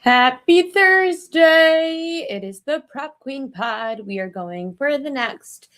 Happy Thursday! It is the Prop Queen Pod. We are going for the next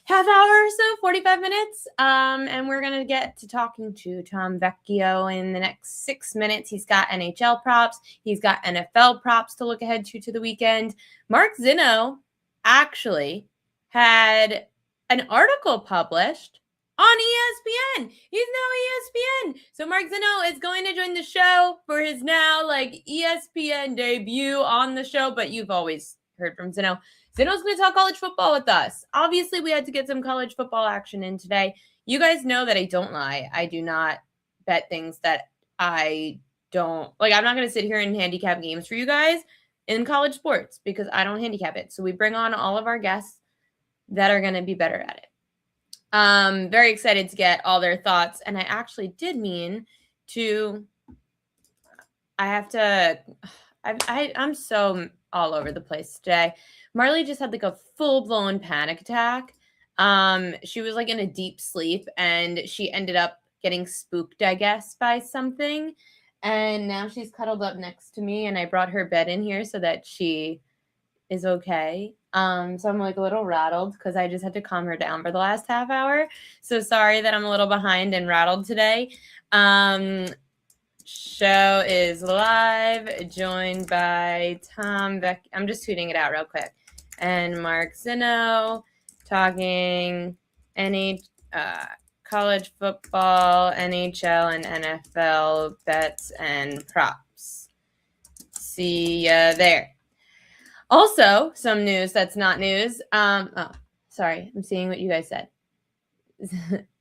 half hour or so, 45 minutes. And we're going to get to talking to Tom Vecchio in the next 6 minutes. He's got NHL props. He's got NFL props to look ahead to the weekend. Mark Zinno actually had an article published on ESPN. He's now ESPN. So Mark Zinno is going to join the show for his now ESPN debut on the show, but you've always heard from Zinno. Zinno's going to talk college football with us. Obviously, we had to get some college football action in today. You guys know that I don't lie. I do not bet things that I don't like. I'm not going to sit here and handicap games for you guys in college sports because I don't handicap it. So we bring on all of our guests that are going to be better at it. Very excited to get all their thoughts. And I actually did mean to, I'm so all over the place today. Marley just had a full-blown panic attack. She was in a deep sleep and she ended up getting spooked, I guess, by something. And now she's cuddled up next to me and I brought her bed in here so that she is okay. So I'm a little rattled because I just had to calm her down for the last half hour. So sorry that I'm a little behind and rattled today. Show is live, joined by Tom Vecchio. I'm just tweeting it out real quick. And Mark Zinno talking college football, NHL, and NFL bets and props. See ya there. Also, some news that's not news. Sorry. I'm seeing what you guys said.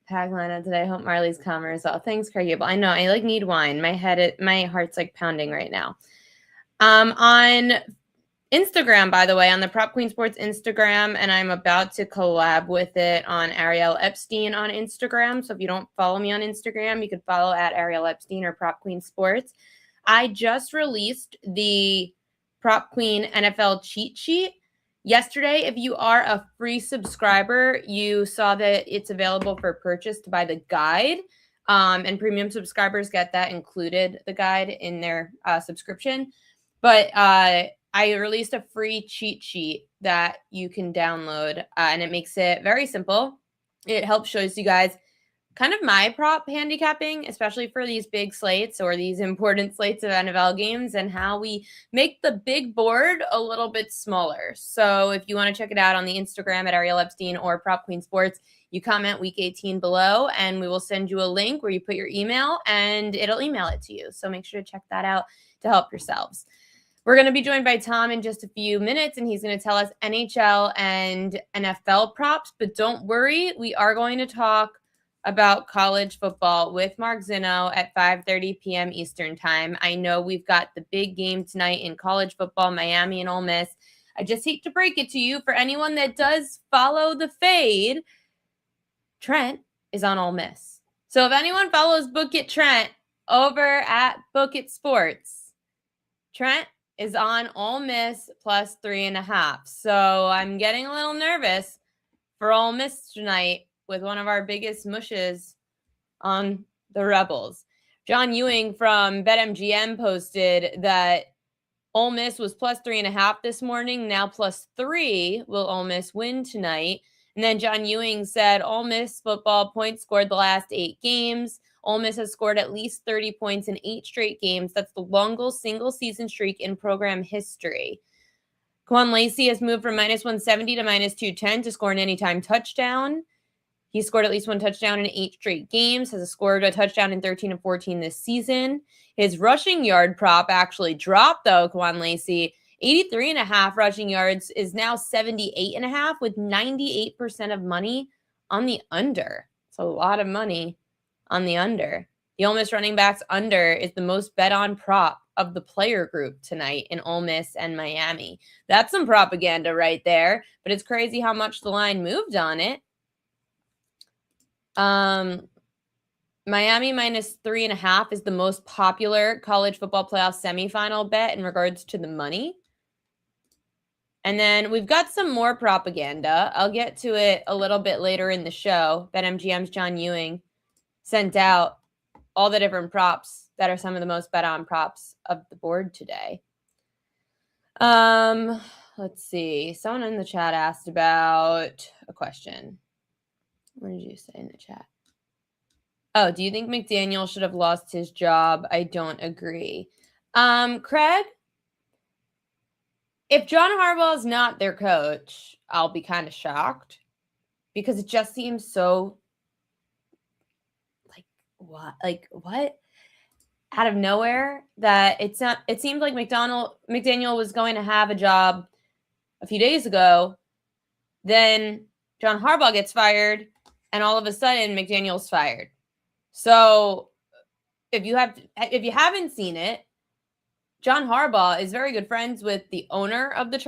Tagline of today. Hope Marley's calmer as well. Thanks, Craig Gable. I know. I need wine. My heart's pounding right now. On Instagram, by the way, on the Prop Queen Sports Instagram, and I'm about to collab with it on Ariel Epstein on Instagram. So if you don't follow me on Instagram, you could follow at Ariel Epstein or Prop Queen Sports. I just released the Prop Queen NFL cheat sheet yesterday. If you are a free subscriber, you saw that it's available for purchase to buy the guide, and premium subscribers get that included, the guide, in their subscription. But I released a free cheat sheet that you can download, and it makes it very simple. It shows you guys kind of my prop handicapping, especially for these big slates or these important slates of NFL games, and how we make the big board a little bit smaller. So if you want to check it out on the Instagram at Ariel Epstein or Prop Queen Sports, you comment week 18 below and we will send you a link where you put your email and it'll email it to you. So make sure to check that out to help yourselves. We're going to be joined by Tom in just a few minutes, and he's going to tell us NHL and NFL props. But don't worry, we are going to talk about college football with Mark Zinno at 5:30 p.m. Eastern time. I know we've got the big game tonight in college football, Miami and Ole Miss. I just hate to break it to you, for anyone that does follow the fade, Trent is on Ole Miss. So if anyone follows Book It Trent over at Book It Sports, Trent is on Ole Miss plus 3.5. So I'm getting a little nervous for Ole Miss tonight with one of our biggest mushes on the Rebels. John Ewing from BetMGM posted that Ole Miss was plus 3.5 this morning. Now plus 3. Will Ole Miss win tonight? And then John Ewing said Ole Miss football points scored the last 8 games. Ole Miss has scored at least 30 points in 8 straight games. That's the longest single season streak in program history. Quan Lacey has moved from minus 170 to minus 210 to score an anytime touchdown. He scored at least 1 touchdown in 8 straight games, has scored a touchdown in 13 and 14 this season. His rushing yard prop actually dropped, though, Quan Lacey. 83.5 rushing yards is now 78.5 with 98% of money on the under. It's a lot of money on the under. The Ole Miss running backs under is the most bet on prop of the player group tonight in Ole Miss and Miami. That's some propaganda right there, but it's crazy how much the line moved on it. Miami minus 3.5 is the most popular college football playoff semifinal bet in regards to the money. And then we've got some more propaganda. I'll get to it a little bit later in the show. BetMGM's John Ewing sent out all the different props that are some of the most bet on props of the board today. Let's see. Someone in the chat asked about a question. What did you say in the chat? Oh, do you think McDaniel should have lost his job? I don't agree. Craig, if John Harbaugh is not their coach, I'll be kind of shocked because it just seems so what? Out of nowhere that it seemed like McDaniel was going to have a job a few days ago. Then John Harbaugh gets fired, and all of a sudden McDaniel's fired. So if you haven't seen it, John Harbaugh is very good friends with the owner of the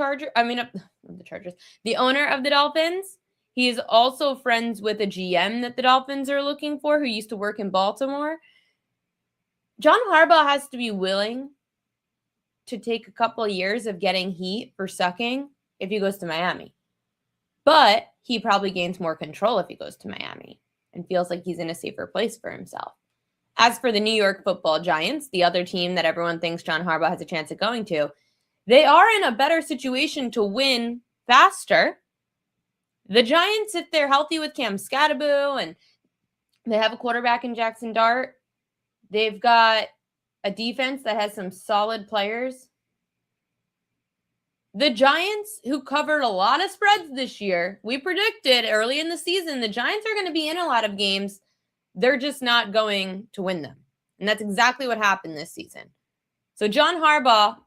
the owner of the Dolphins. He is also friends with a GM that the Dolphins are looking for who used to work in Baltimore. John Harbaugh has to be willing to take a couple of years of getting heat for sucking if he goes to Miami. But he probably gains more control if he goes to Miami and feels like he's in a safer place for himself. As for the New York Football Giants, the other team that everyone thinks John Harbaugh has a chance of going to, they are in a better situation to win faster. The Giants, if they're healthy with Cam Scatterbo and they have a quarterback in Jackson Dart, they've got a defense that has some solid players. The Giants, who covered a lot of spreads this year, we predicted early in the season the Giants are going to be in a lot of games. They're just not going to win them. And that's exactly what happened this season. So John Harbaugh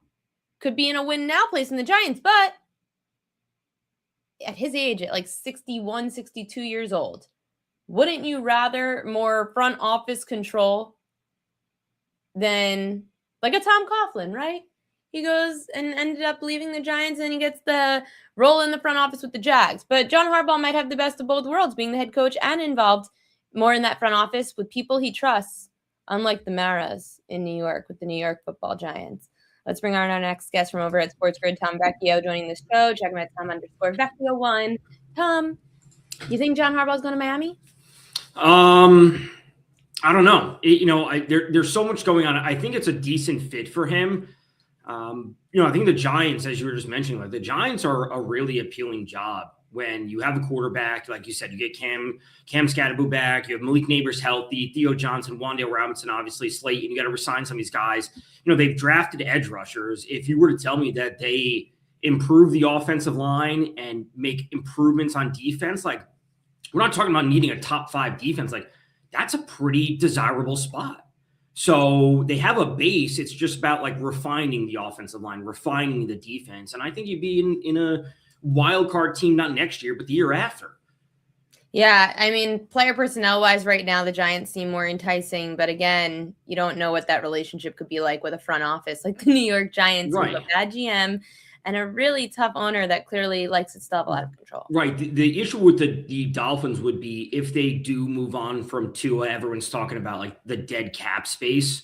could be in a win now place in the Giants, but at his age, at like 61, 62 years old, wouldn't you rather more front office control than like a Tom Coughlin, right? He goes and ended up leaving the Giants and he gets the role in the front office with the Jags. But John Harbaugh might have the best of both worlds, being the head coach and involved more in that front office with people he trusts, unlike the Maras in New York with the New York Football Giants. Let's bring on our next guest from over at Sports Grid, Tom Vecchio, joining the show. Check him out, Tom_Vecchio1. Tom, you think John Harbaugh's going to Miami? I don't know. There's so much going on. I think it's a decent fit for him. I think the Giants, as you were just mentioning, like the Giants are a really appealing job when you have a quarterback, like you said, you get Cam Scatterbo back, you have Malik Neighbors healthy, Theo Johnson, Wan'Dale Robinson, obviously Slayton, you got to resign some of these guys. They've drafted edge rushers. If you were to tell me that they improve the offensive line and make improvements on defense, like we're not talking about needing a top 5 defense, like that's a pretty desirable spot. So they have a base. It's just about like refining the offensive line, refining the defense. And I think you'd be in a wild card team, not next year, but the year after. Yeah, I mean, player personnel wise right now, the Giants seem more enticing. But again, you don't know what that relationship could be like with a front office like the New York Giants, right. With a bad GM and a really tough owner that clearly likes it still have a lot of control. Right. The issue with the Dolphins would be if they do move on from Tua, everyone's talking about like the dead cap space,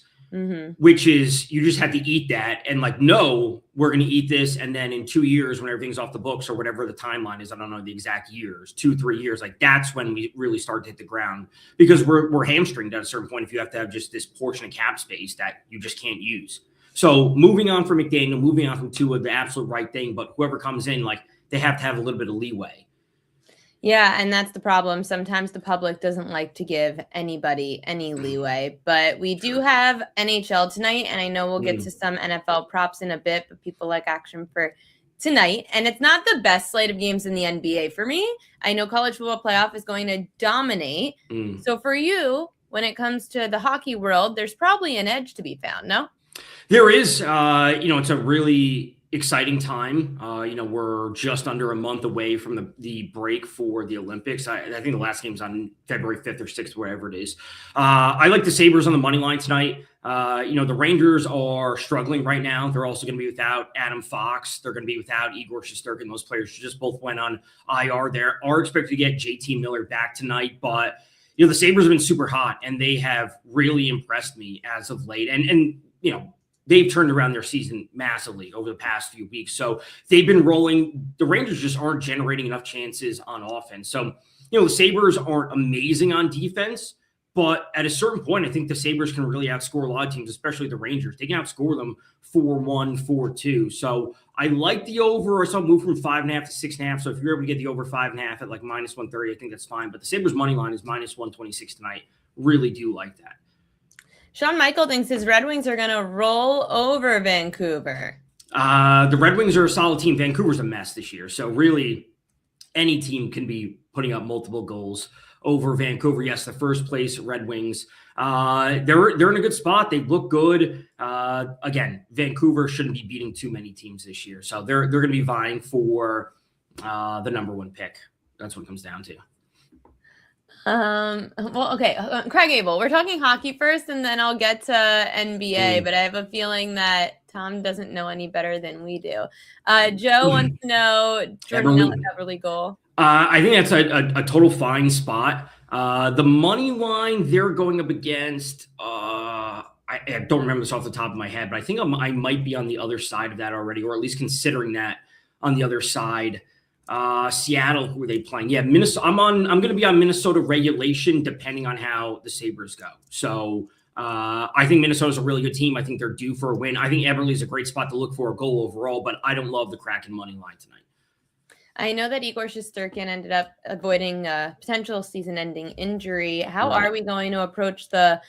which is you just have to eat that and like, no, we're going to eat this. And then in 2 years, when everything's off the books or whatever the timeline is, I don't know the exact years, 2-3 years, like that's when we really start to hit the ground because we're hamstringed at a certain point if you have to have just this portion of cap space that you just can't use. So moving on from McDaniel, moving on from Tua, the absolute right thing. But whoever comes in, like they have to have a little bit of leeway. Yeah, and that's the problem. Sometimes the public doesn't like to give anybody any leeway. But we do have NHL tonight, and I know we'll get to some NFL props in a bit, but people like action for tonight. And it's not the best slate of games in the NBA for me. I know college football playoff is going to dominate. So for you, when it comes to the hockey world, there's probably an edge to be found, no? There is, it's a really exciting time. We're just under a month away from the break for the Olympics. I think the last game's on February 5th or 6th, wherever it is. I like the Sabres on the money line tonight. The Rangers are struggling right now. They're also going to be without Adam Fox. They're going to be without Igor Shesterkin. Those players just both went on IR. They are expected to get JT Miller back tonight, but the Sabres have been super hot and they have really impressed me as of late. And they've turned around their season massively over the past few weeks. So they've been rolling. The Rangers just aren't generating enough chances on offense. So, the Sabres aren't amazing on defense, But at a certain point, I think the Sabres can really outscore a lot of teams, especially the Rangers. They can outscore them 4-1, 4-2. So I like the over. I saw it move from 5.5 to 6.5. So if you're able to get the over 5.5 at like minus 130, I think that's fine. But the Sabres money line is minus 126 tonight. Really do like that. Sean Michael thinks his Red Wings are going to roll over Vancouver. The Red Wings are a solid team. Vancouver's a mess this year. So really, any team can be putting up multiple goals over Vancouver. Yes, the first place Red Wings. They're in a good spot. They look good. Again, Vancouver shouldn't be beating too many teams this year. So they're going to be vying for the number one pick. That's what it comes down to. Well, okay. Craig Abel, we're talking hockey first, and then I'll get to NBA, but I have a feeling that Tom doesn't know any better than we do. Joe wants to know Jordan Eberle goal. I think that's a total fine spot. The money line they're going up against, I don't remember this off the top of my head, but I think I might be on the other side of that already, or at least considering that on the other side. Seattle, who are they playing? Yeah, Minnesota. I'm going to be on Minnesota regulation, depending on how the Sabres go. So I think Minnesota's a really good team. I think they're due for a win. I think Eberle is a great spot to look for a goal overall, but I don't love the Kraken money line tonight. I know that Igor Shesterkin ended up avoiding a potential season-ending injury. How are we going to approach the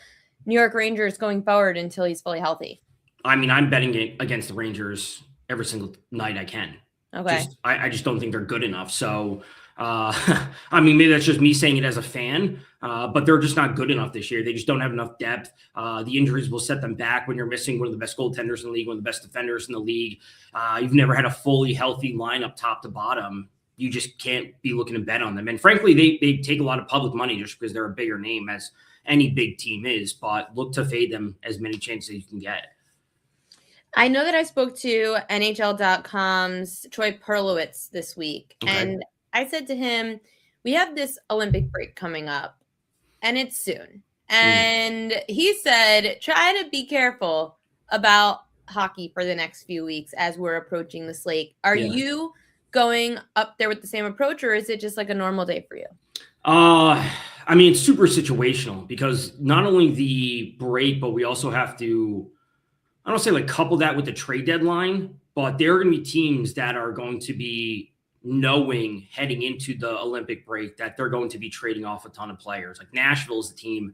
New York Rangers going forward until he's fully healthy? I mean, I'm betting against the Rangers every single night I can. Okay. I just don't think they're good enough. So, I mean, maybe that's just me saying it as a fan, but they're just not good enough this year. They just don't have enough depth. The injuries will set them back when you're missing one of the best goaltenders in the league, one of the best defenders in the league. You've never had a fully healthy lineup top to bottom. You just can't be looking to bet on them. And frankly, they take a lot of public money just because they're a bigger name, as any big team is, but look to fade them as many chances as you can get. I know that I spoke to NHL.com's Troy Perlowitz this week, and I said to him, we have this Olympic break coming up, and it's soon. And he said, try to be careful about hockey for the next few weeks as we're approaching the slate. Are you going up there with the same approach, or is it just like a normal day for you? I mean, it's super situational because not only the break, but we also have to, I don't say like couple that with the trade deadline, but there are going to be teams that are going to be knowing heading into the Olympic break that they're going to be trading off a ton of players. Like Nashville is the team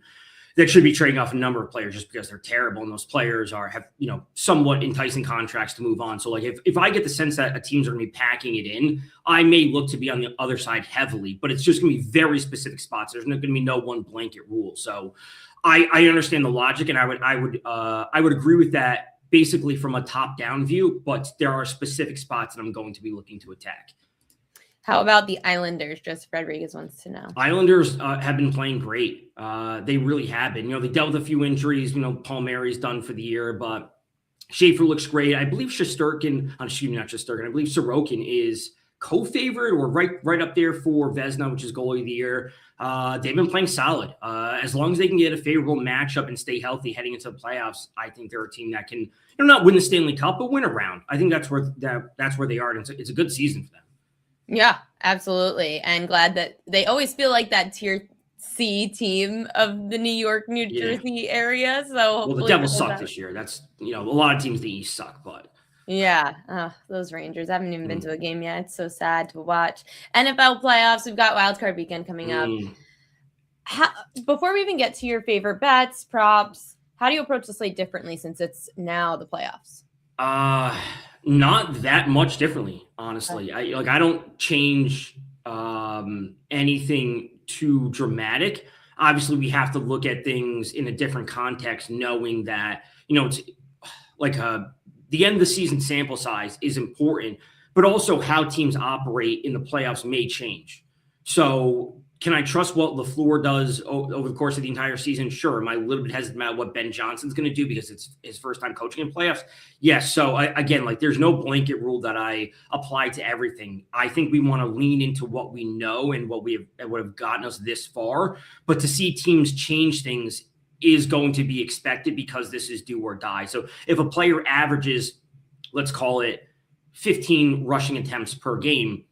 that should be trading off a number of players just because they're terrible. And those players have, somewhat enticing contracts to move on. So like if I get the sense that a team's are going to be packing it in, I may look to be on the other side heavily, but it's just going to be very specific spots. There's not going to be no one blanket rule. So I understand the logic, and I would agree with that basically from a top-down view, but there are specific spots that I'm going to be looking to attack. How about the Islanders? Just Rodriguez wants to know. Islanders have been playing great. They really have been. They dealt with a few injuries. Palmieri's done for the year, but Schaefer looks great. I believe Sorokin is co-favorite or right up there for Vezina, which is goalie of the year. They've been playing solid. As long as they can get a favorable matchup and stay healthy heading into the playoffs, I think they're a team that can not win the Stanley Cup, but win a round. I think that's where they are. And it's a good season for them. Yeah, absolutely. And glad that they always feel like that tier C team of the New York, New Jersey area. So the Devils suck this year. That's, a lot of teams in the East suck, but. Yeah, those Rangers. I haven't even been to a game yet. It's so sad to watch. NFL playoffs. We've got wildcard weekend coming up. Before we even get to your favorite bets, props, how do you approach the slate differently since it's now the playoffs? Not that much differently, honestly. I don't change anything too dramatic. Obviously, we have to look at things in a different context, knowing that it's like the end of the season sample size is important, but also how teams operate in the playoffs may change. So can I trust what LaFleur does over the course of the entire season? Sure. Am I a little bit hesitant about what Ben Johnson's going to do because it's his first time coaching in playoffs? Yes. So again, there's no blanket rule that I apply to everything. I think we want to lean into what we know and what would have gotten us this far, but to see teams change things is going to be expected because this is do or die. So if a player averages, let's call it 15 rushing attempts per game,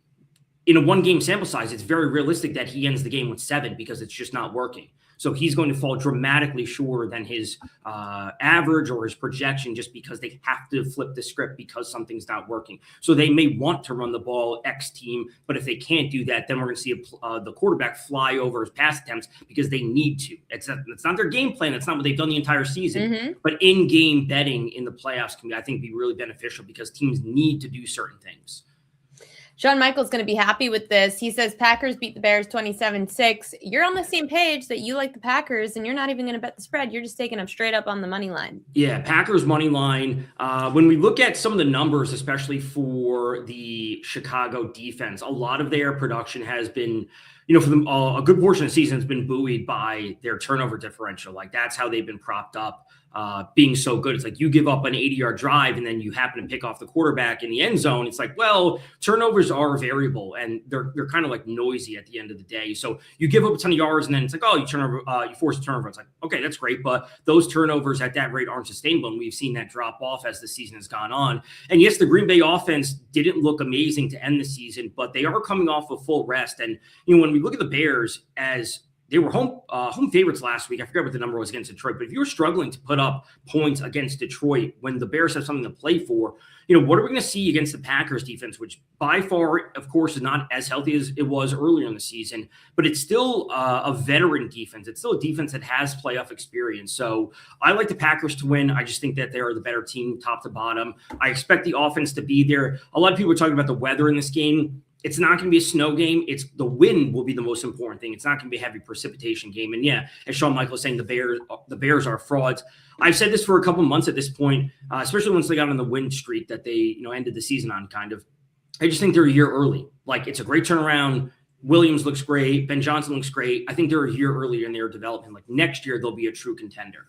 in a one-game sample size, it's very realistic that he ends the game with 7 because it's just not working. So he's going to fall dramatically shorter than his average or his projection just because they have to flip the script because something's not working. So they may want to run the ball X team, but if they can't do that, then we're going to see the quarterback fly over his pass attempts because they need to. It's not their game plan. It's not what they've done the entire season. But in-game betting in the playoffs can, I think, be really beneficial because teams need to do certain things. Shawn Michaels going to be happy with this. He says Packers beat the Bears 27-6. You're on the same page that you like the Packers, and you're not even going to bet the spread. You're just taking them straight up on the money line. Yeah, Packers money line. When we look at some of the numbers, especially for the Chicago defense, a lot of their production has been, for them, a good portion of the season has been buoyed by their turnover differential. Like, that's how they've been propped up. Being so good. It's like you give up an 80-yard drive and then you happen to pick off the quarterback in the end zone. It's like, well, turnovers are variable and they're kind of like noisy at the end of the day. So you give up a ton of yards and then it's like, oh, you force a turnover. It's like, okay, that's great. But those turnovers at that rate aren't sustainable. And we've seen that drop off as the season has gone on. And yes, the Green Bay offense didn't look amazing to end the season, but they are coming off a full rest. And, when we look at the Bears as they were home favorites last week. I forget what the number was against Detroit, but if you're struggling to put up points against Detroit when the Bears have something to play for, what are we going to see against the Packers defense, which by far, of course, is not as healthy as it was earlier in the season, but it's still a veteran defense. It's still a defense that has playoff experience. So I like the Packers to win. I just think that they're the better team top to bottom. I expect the offense to be there. A lot of people are talking about the weather in this game. It's not going to be a snow game. It's the wind will be the most important thing. It's not going to be a heavy precipitation game. And yeah, as Shawn Michaels saying, the Bears are frauds. I've said this for a couple months at this point, especially once they got on the win streak that they ended the season on. Kind of, I just think they're a year early. Like, it's a great turnaround. Williams looks great. Ben Johnson looks great. I think they're a year earlier in their development. Like, next year they'll be a true contender.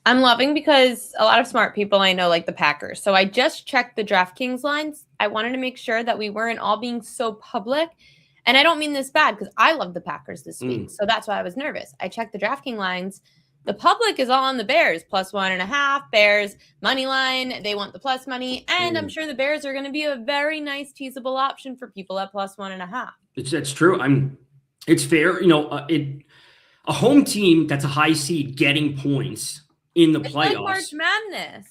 I'm loving because a lot of smart people I know like the Packers. So I just checked the DraftKings lines. I wanted to make sure that we weren't all being so public. And I don't mean this bad because I love the Packers this week. So that's why I was nervous. I checked the DraftKings lines. The public is all on the Bears, +1.5. Bears money line. They want the plus money. And I'm sure the Bears are going to be a very nice teasable option for people at +1.5. That's true. It's fair. A home team that's a high seed getting points in the playoffs. It's like March Madness.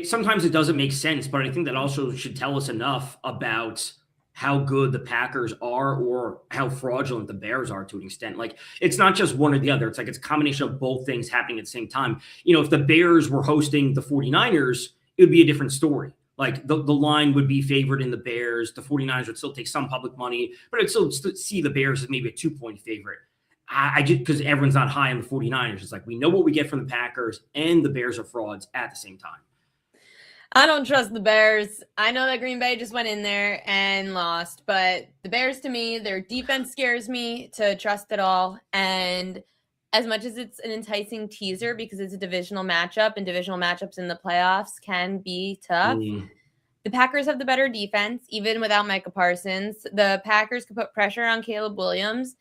Sometimes it doesn't make sense, but I think that also should tell us enough about how good the Packers are or how fraudulent the Bears are to an extent. Like, it's not just one or the other. It's like it's a combination of both things happening at the same time. If the Bears were hosting the 49ers, it would be a different story. Like, the line would be favored in the Bears. The 49ers would still take some public money, but I'd still see the Bears as maybe a 2-point favorite. I just, because everyone's not high on the 49ers. It's like, we know what we get from the Packers, and the Bears are frauds at the same time. I don't trust the Bears. I know that Green Bay just went in there and lost, but the Bears, to me, their defense scares me to trust at all. And as much as it's an enticing teaser because it's a divisional matchup, and divisional matchups in the playoffs can be tough, the Packers have the better defense, even without Micah Parsons. The Packers could put pressure on Caleb Williams.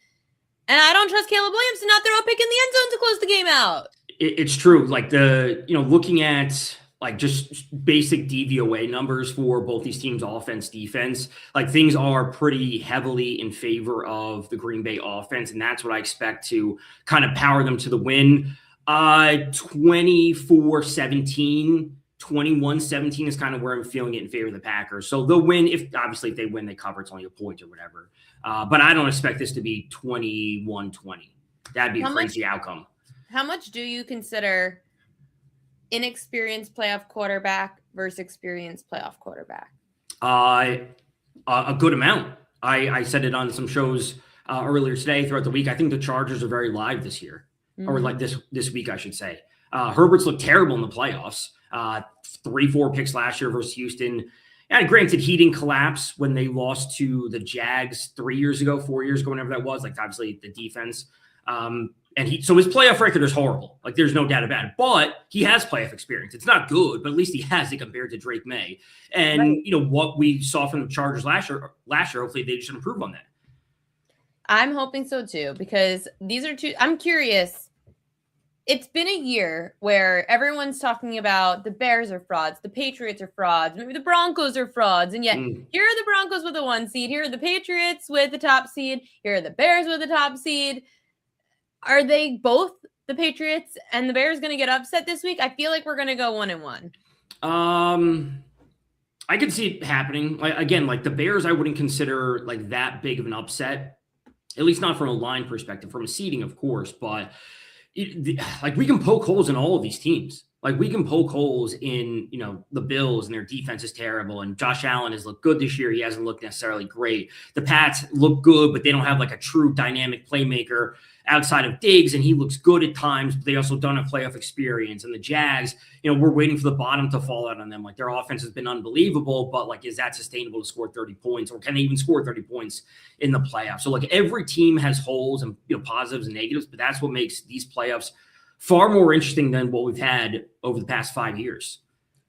And I don't trust Caleb Williams to not throw a pick in the end zone to close the game out. It's true. Like, looking at like just basic DVOA numbers for both these teams, offense, defense, like things are pretty heavily in favor of the Green Bay offense. And that's what I expect to kind of power them to the win. 24-17, 21-17 is kind of where I'm feeling it in favor of the Packers. So they'll win if they win, they cover. It's only a point or whatever. But I don't expect this to be 21-20. That'd be a crazy outcome. How much do you consider inexperienced playoff quarterback versus experienced playoff quarterback? A good amount. I said it on some shows earlier today throughout the week. I think the Chargers are very live this year, or like this week, I should say. Herbert's looked terrible in the playoffs. 3-4 picks last year versus Houston. And granted, he didn't collapse when they lost to the Jags 4 years ago, whenever that was. Like, obviously, the defense. So his playoff record is horrible. Like, there's no doubt about it. But he has playoff experience. It's not good, but at least he has it compared to Drake May. And, right. What we saw from the Chargers last year, hopefully they should improve on that. I'm hoping so, too, because these are two – I'm curious. It's been a year where everyone's talking about the Bears are frauds, the Patriots are frauds, maybe the Broncos are frauds. And yet here are the Broncos with the 1 seed. Here are the Patriots with the top seed. Here are the Bears with the top seed. Are they both, the Patriots and the Bears, going to get upset this week? I feel like we're going to go 1-1. I could see it happening. Like the Bears, I wouldn't consider like that big of an upset, at least not from a line perspective. From a seeding, of course, but like we can poke holes in all of these teams. Like we can poke holes in, the Bills, and their defense is terrible. And Josh Allen has looked good this year. He hasn't looked necessarily great. The Pats look good, but they don't have like a true dynamic playmaker outside of Diggs, and he looks good at times, but they also don't have playoff experience. And the Jags, we're waiting for the bottom to fall out on them. Like their offense has been unbelievable, but like, is that sustainable to score 30 points, or can they even score 30 points in the playoffs? So like every team has holes and positives and negatives, but that's what makes these playoffs far more interesting than what we've had over the past 5 years.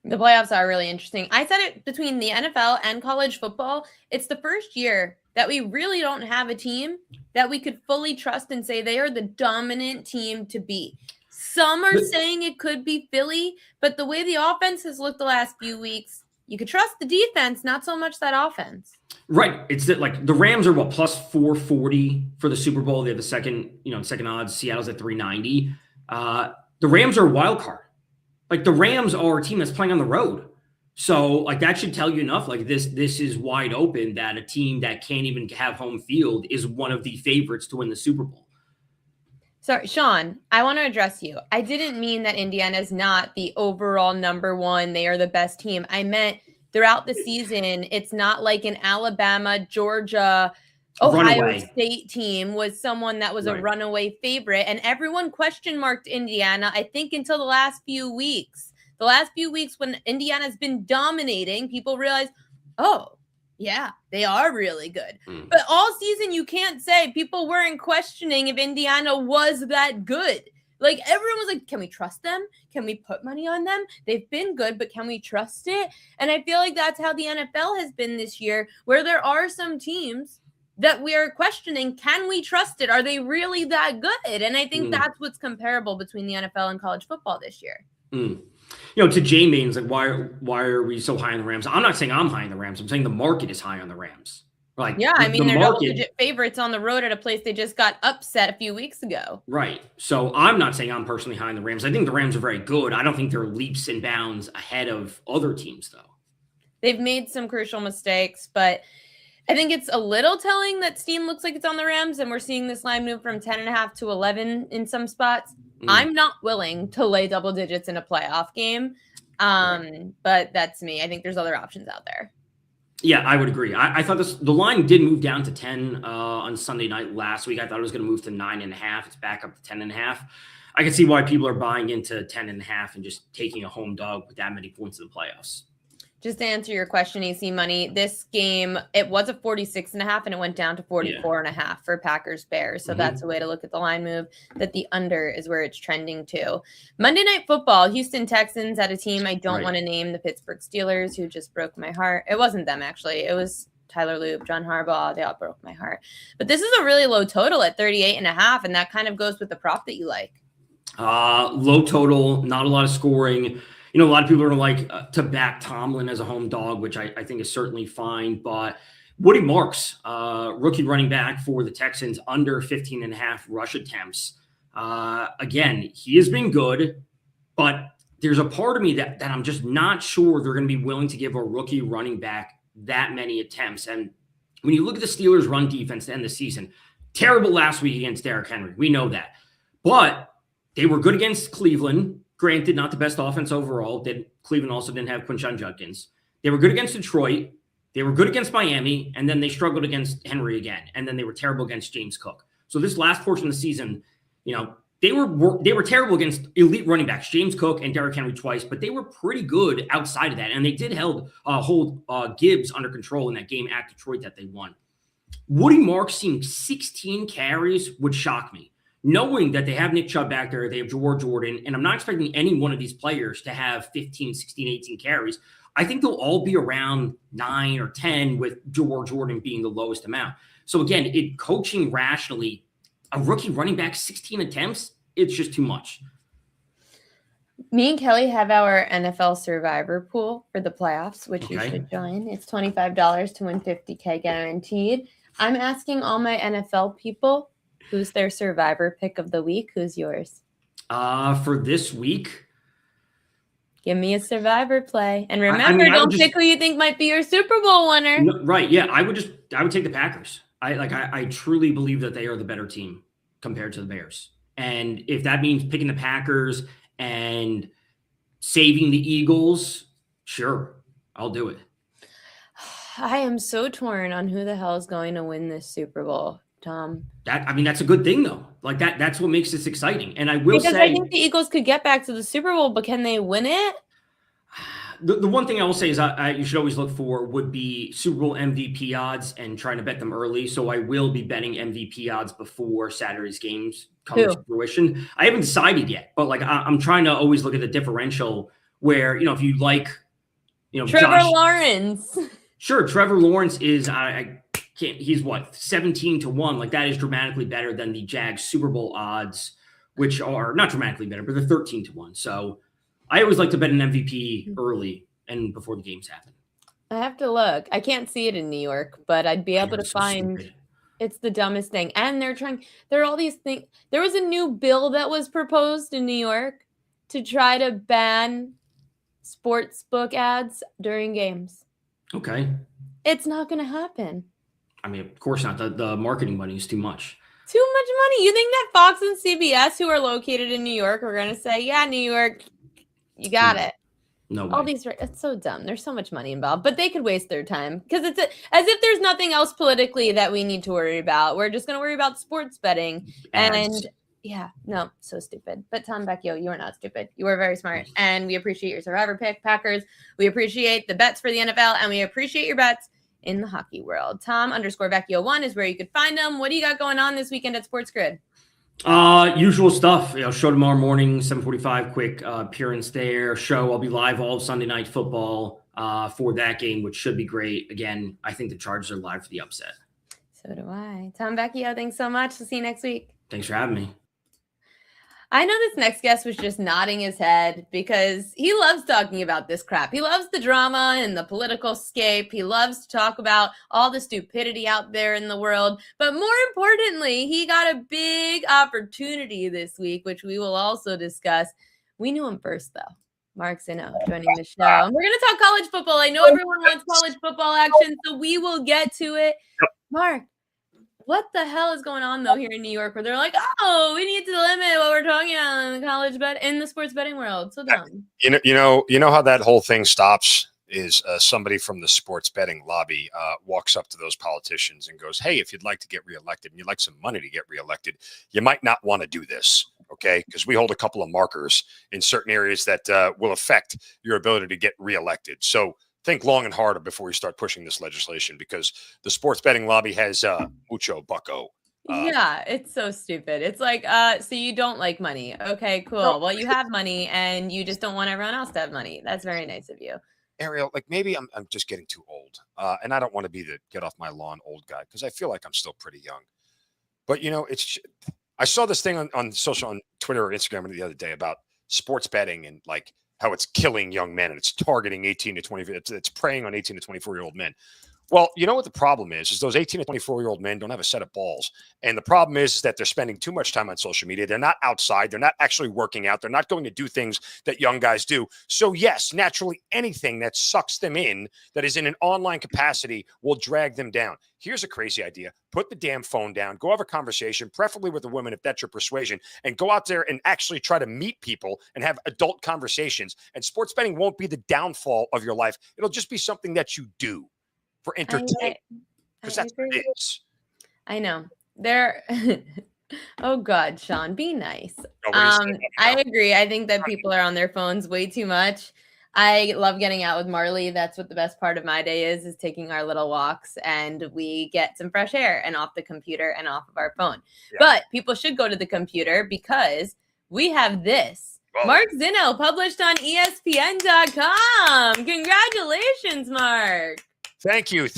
The playoffs are really interesting. I said it between the NFL and college football. It's the first year that we really don't have a team that we could fully trust and say they are the dominant team to beat. Some are saying it could be Philly, but the way the offense has looked the last few weeks, you could trust the defense, not so much that offense. Right. It's that like the Rams are plus 440 for the Super Bowl. They have the second odds. Seattle's at 390. The Rams are a wild card. Like the Rams are a team that's playing on the road. So like that should tell you enough. Like this is wide open that a team that can't even have home field is one of the favorites to win the Super Bowl. Sorry, Sean, I want to address you. I didn't mean that Indiana is not the overall number one. They are the best team. I meant throughout the season, it's not like an Alabama, Georgia, Ohio State team was someone that was a runaway favorite, and everyone question marked Indiana, I think, until the last few weeks. The last few weeks when Indiana's been dominating, people realize, oh, yeah, they are really good. But all season, you can't say people weren't questioning if Indiana was that good. Like, everyone was like, can we trust them? Can we put money on them? They've been good, but can we trust it? And I feel like that's how the NFL has been this year, where there are some teams that we are questioning, can we trust it? Are they really that good? And I think that's what's comparable between the NFL and college football this year. To J-Main's like, why are we so high on the Rams? I'm not saying I'm high on the Rams. I'm saying the market is high on the Rams. Like, yeah, I mean, they're double-digit favorites on the road at a place they just got upset a few weeks ago. Right. So I'm not saying I'm personally high on the Rams. I think the Rams are very good. I don't think they're leaps and bounds ahead of other teams, though. They've made some crucial mistakes, but I think it's a little telling that steam looks like it's on the Rams, and we're seeing this line move from 10.5 to 11 in some spots. I'm not willing to lay double digits in a playoff game, but that's me. I think there's other options out there. Yeah, I would agree. I thought the line did move down to 10 on Sunday night last week. I thought it was going to move to 9.5. It's back up to 10.5. I can see why people are buying into 10.5 and just taking a home dog with that many points in the playoffs. Just to answer your question, AC Money, this game, it was a 46.5 and it went down to 44.5 for Packers Bears. So that's a way to look at the line move, that the under is where it's trending to. Monday Night Football, Houston Texans at a team I don't want to name, the Pittsburgh Steelers, who just broke my heart. It wasn't them, actually. It was Tyler Loop, John Harbaugh. They all broke my heart. But this is a really low total at 38.5, and that kind of goes with the prop that you like. Low total, not a lot of scoring. A lot of people are like to back Tomlin as a home dog, which I think is certainly fine. But Woody Marks, rookie running back for the Texans, under 15.5 rush attempts. Again, he has been good, but there's a part of me that I'm just not sure they're going to be willing to give a rookie running back that many attempts. And when you look at the Steelers' run defense to end the season, terrible last week against Derrick Henry. We know that. But they were good against Cleveland. Granted, not the best offense overall. Cleveland also didn't have Quinshon Judkins. They were good against Detroit. They were good against Miami. And then they struggled against Henry again. And then they were terrible against James Cook. So this last portion of the season, they were terrible against elite running backs, James Cook and Derrick Henry twice, but they were pretty good outside of that. And they did hold Gibbs under control in that game at Detroit that they won. Woody Marks seeing 16 carries would shock me. Knowing that they have Nick Chubb back there, they have George Jordan, and I'm not expecting any one of these players to have 15, 16, 18 carries. I think they'll all be around 9 or 10 with George Jordan being the lowest amount. So again, coaching rationally, a rookie running back, 16 attempts, it's just too much. Me and Kelly have our NFL Survivor pool for the playoffs, which you should join. It's $25 to win $50K guaranteed. I'm asking all my NFL people Who's their survivor pick of the week? Who's yours? For this week, give me a survivor play. And remember, don't pick who you think might be your Super Bowl winner. No, right. Yeah. I would take the Packers. I truly believe that they are the better team compared to the Bears. And if that means picking the Packers and saving the Eagles, sure, I'll do it. I am so torn on who the hell is going to win this Super Bowl, Tom. That's a good thing though. Like that's what makes this exciting. And I will say, I think the Eagles could get back to the Super Bowl, but can they win it? The one thing I will say is you should always look for would be Super Bowl MVP odds and trying to bet them early. So I will be betting MVP odds before Saturday's games come to fruition. I haven't decided yet, but like I'm trying to always look at the differential where, if you like, Trevor Lawrence. Sure, Trevor Lawrence is he's what, 17-1. Like that is dramatically better than the Jags Super Bowl odds, which are not dramatically better, but they're 13-1. So I always like to bet an MVP early and before the games happen. I have to look. I can't see it in New York, but I'd be able to find. Stupid. It's the dumbest thing. And there are all these things. There was a new bill that was proposed in New York to try to ban sports book ads during games. Okay. It's not going to happen. I mean, of course not. The marketing money is too much. Too much money. You think that Fox and CBS, who are located in New York, are going to say, yeah, New York, you got it. No way. All these, it's so dumb. There's so much money involved, but they could waste their time because it's as if there's nothing else politically that we need to worry about. We're just going to worry about sports betting. And yeah, no, so stupid. But Tom Vecchio, you are not stupid. You are very smart. And we appreciate your survivor pick, Packers. We appreciate the bets for the NFL, and we appreciate your bets in the hockey world. Tom_Vecchio1 is where you could find them. What do you got going on this weekend at Sports Grid? Usual stuff. Show tomorrow morning, 7:45. Quick appearance there. Show. I'll be live all of Sunday Night Football for that game, which should be great. Again, I think the Chargers are live for the upset. So do I. Tom Vecchio, thanks so much. We'll see you next week. Thanks for having me. I know this next guest was just nodding his head because he loves talking about this crap. He loves the drama and the political scape. He loves to talk about all the stupidity out there in the world. But more importantly, he got a big opportunity this week, which we will also discuss. We knew him first, though. Mark Zinno joining the show. And we're going to talk college football. I know everyone wants college football action, so we will get to it. Yep. Mark, what the hell is going on though here in New York where they're like, oh, we need to limit what we're talking about in the college bet in the sports betting world? So dumb. You know how that whole thing stops is somebody from the sports betting lobby walks up to those politicians and goes, hey, if you'd like to get reelected and you'd like some money to get reelected, you might not want to do this. Okay, because we hold a couple of markers in certain areas that will affect your ability to get reelected. So think long and hard before you start pushing this legislation because the sports betting lobby has mucho bucko. Yeah, it's so stupid. It's like, so you don't like money. Okay, cool. No. Well, you have money and you just don't want everyone else to have money. That's very nice of you. Ariel, like maybe I'm just getting too old. And I don't want to be the get off my lawn old guy because I feel like I'm still pretty young. But, I saw this thing on Twitter or Instagram the other day about sports betting and like how it's killing young men and it's targeting 18 to 20. It's preying on 18 to 24-year-old men. Well, you know what the problem is those 18 to 24-year-old men don't have a set of balls. And the problem is that they're spending too much time on social media. They're not outside. They're not actually working out. They're not going to do things that young guys do. So yes, naturally, anything that sucks them in that is in an online capacity will drag them down. Here's a crazy idea. Put the damn phone down. Go have a conversation, preferably with a woman if that's your persuasion, and go out there and actually try to meet people and have adult conversations. And sports betting won't be the downfall of your life. It'll just be something that you do for entertainment. Because that's what it is. I know. Oh God, Sean, be nice. I agree. I think that people are on their phones way too much. I love getting out with Marley. That's what the best part of my day is taking our little walks and we get some fresh air and off the computer and off of our phone. Yeah. But people should go to the computer because we have this. Well, Mark Zinno published on ESPN.com. Congratulations, Mark. Thank you.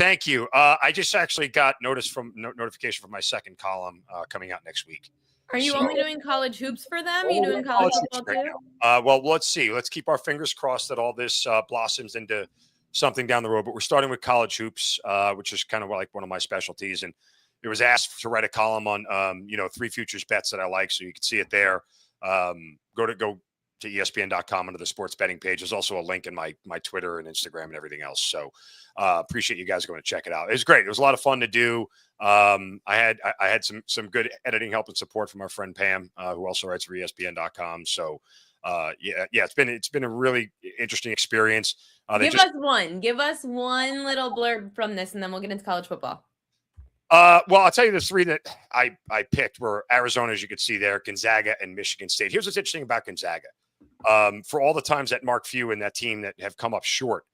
I just actually got notification from my second column coming out next week. Are you only doing college hoops for them? Are you doing college football too? Well, let's see. Let's keep our fingers crossed that all this blossoms into something down the road. But we're starting with college hoops, which is kind of like one of my specialties. And it was asked to write a column on, 3 futures bets that I like. So you can see it there. Go to ESPN.com under the sports betting page. There's also a link in my Twitter and Instagram and everything else. So appreciate you guys going to check it out. It was great. It was a lot of fun to do. I had some good editing help and support from our friend Pam, who also writes for ESPN.com. So it's been a really interesting experience. Give us one little blurb from this, and then we'll get into college football. Well, I'll tell you the 3 that I picked were Arizona, as you could see there, Gonzaga, and Michigan State. Here's what's interesting about Gonzaga. For all the times that Mark Few and that team that have come up short,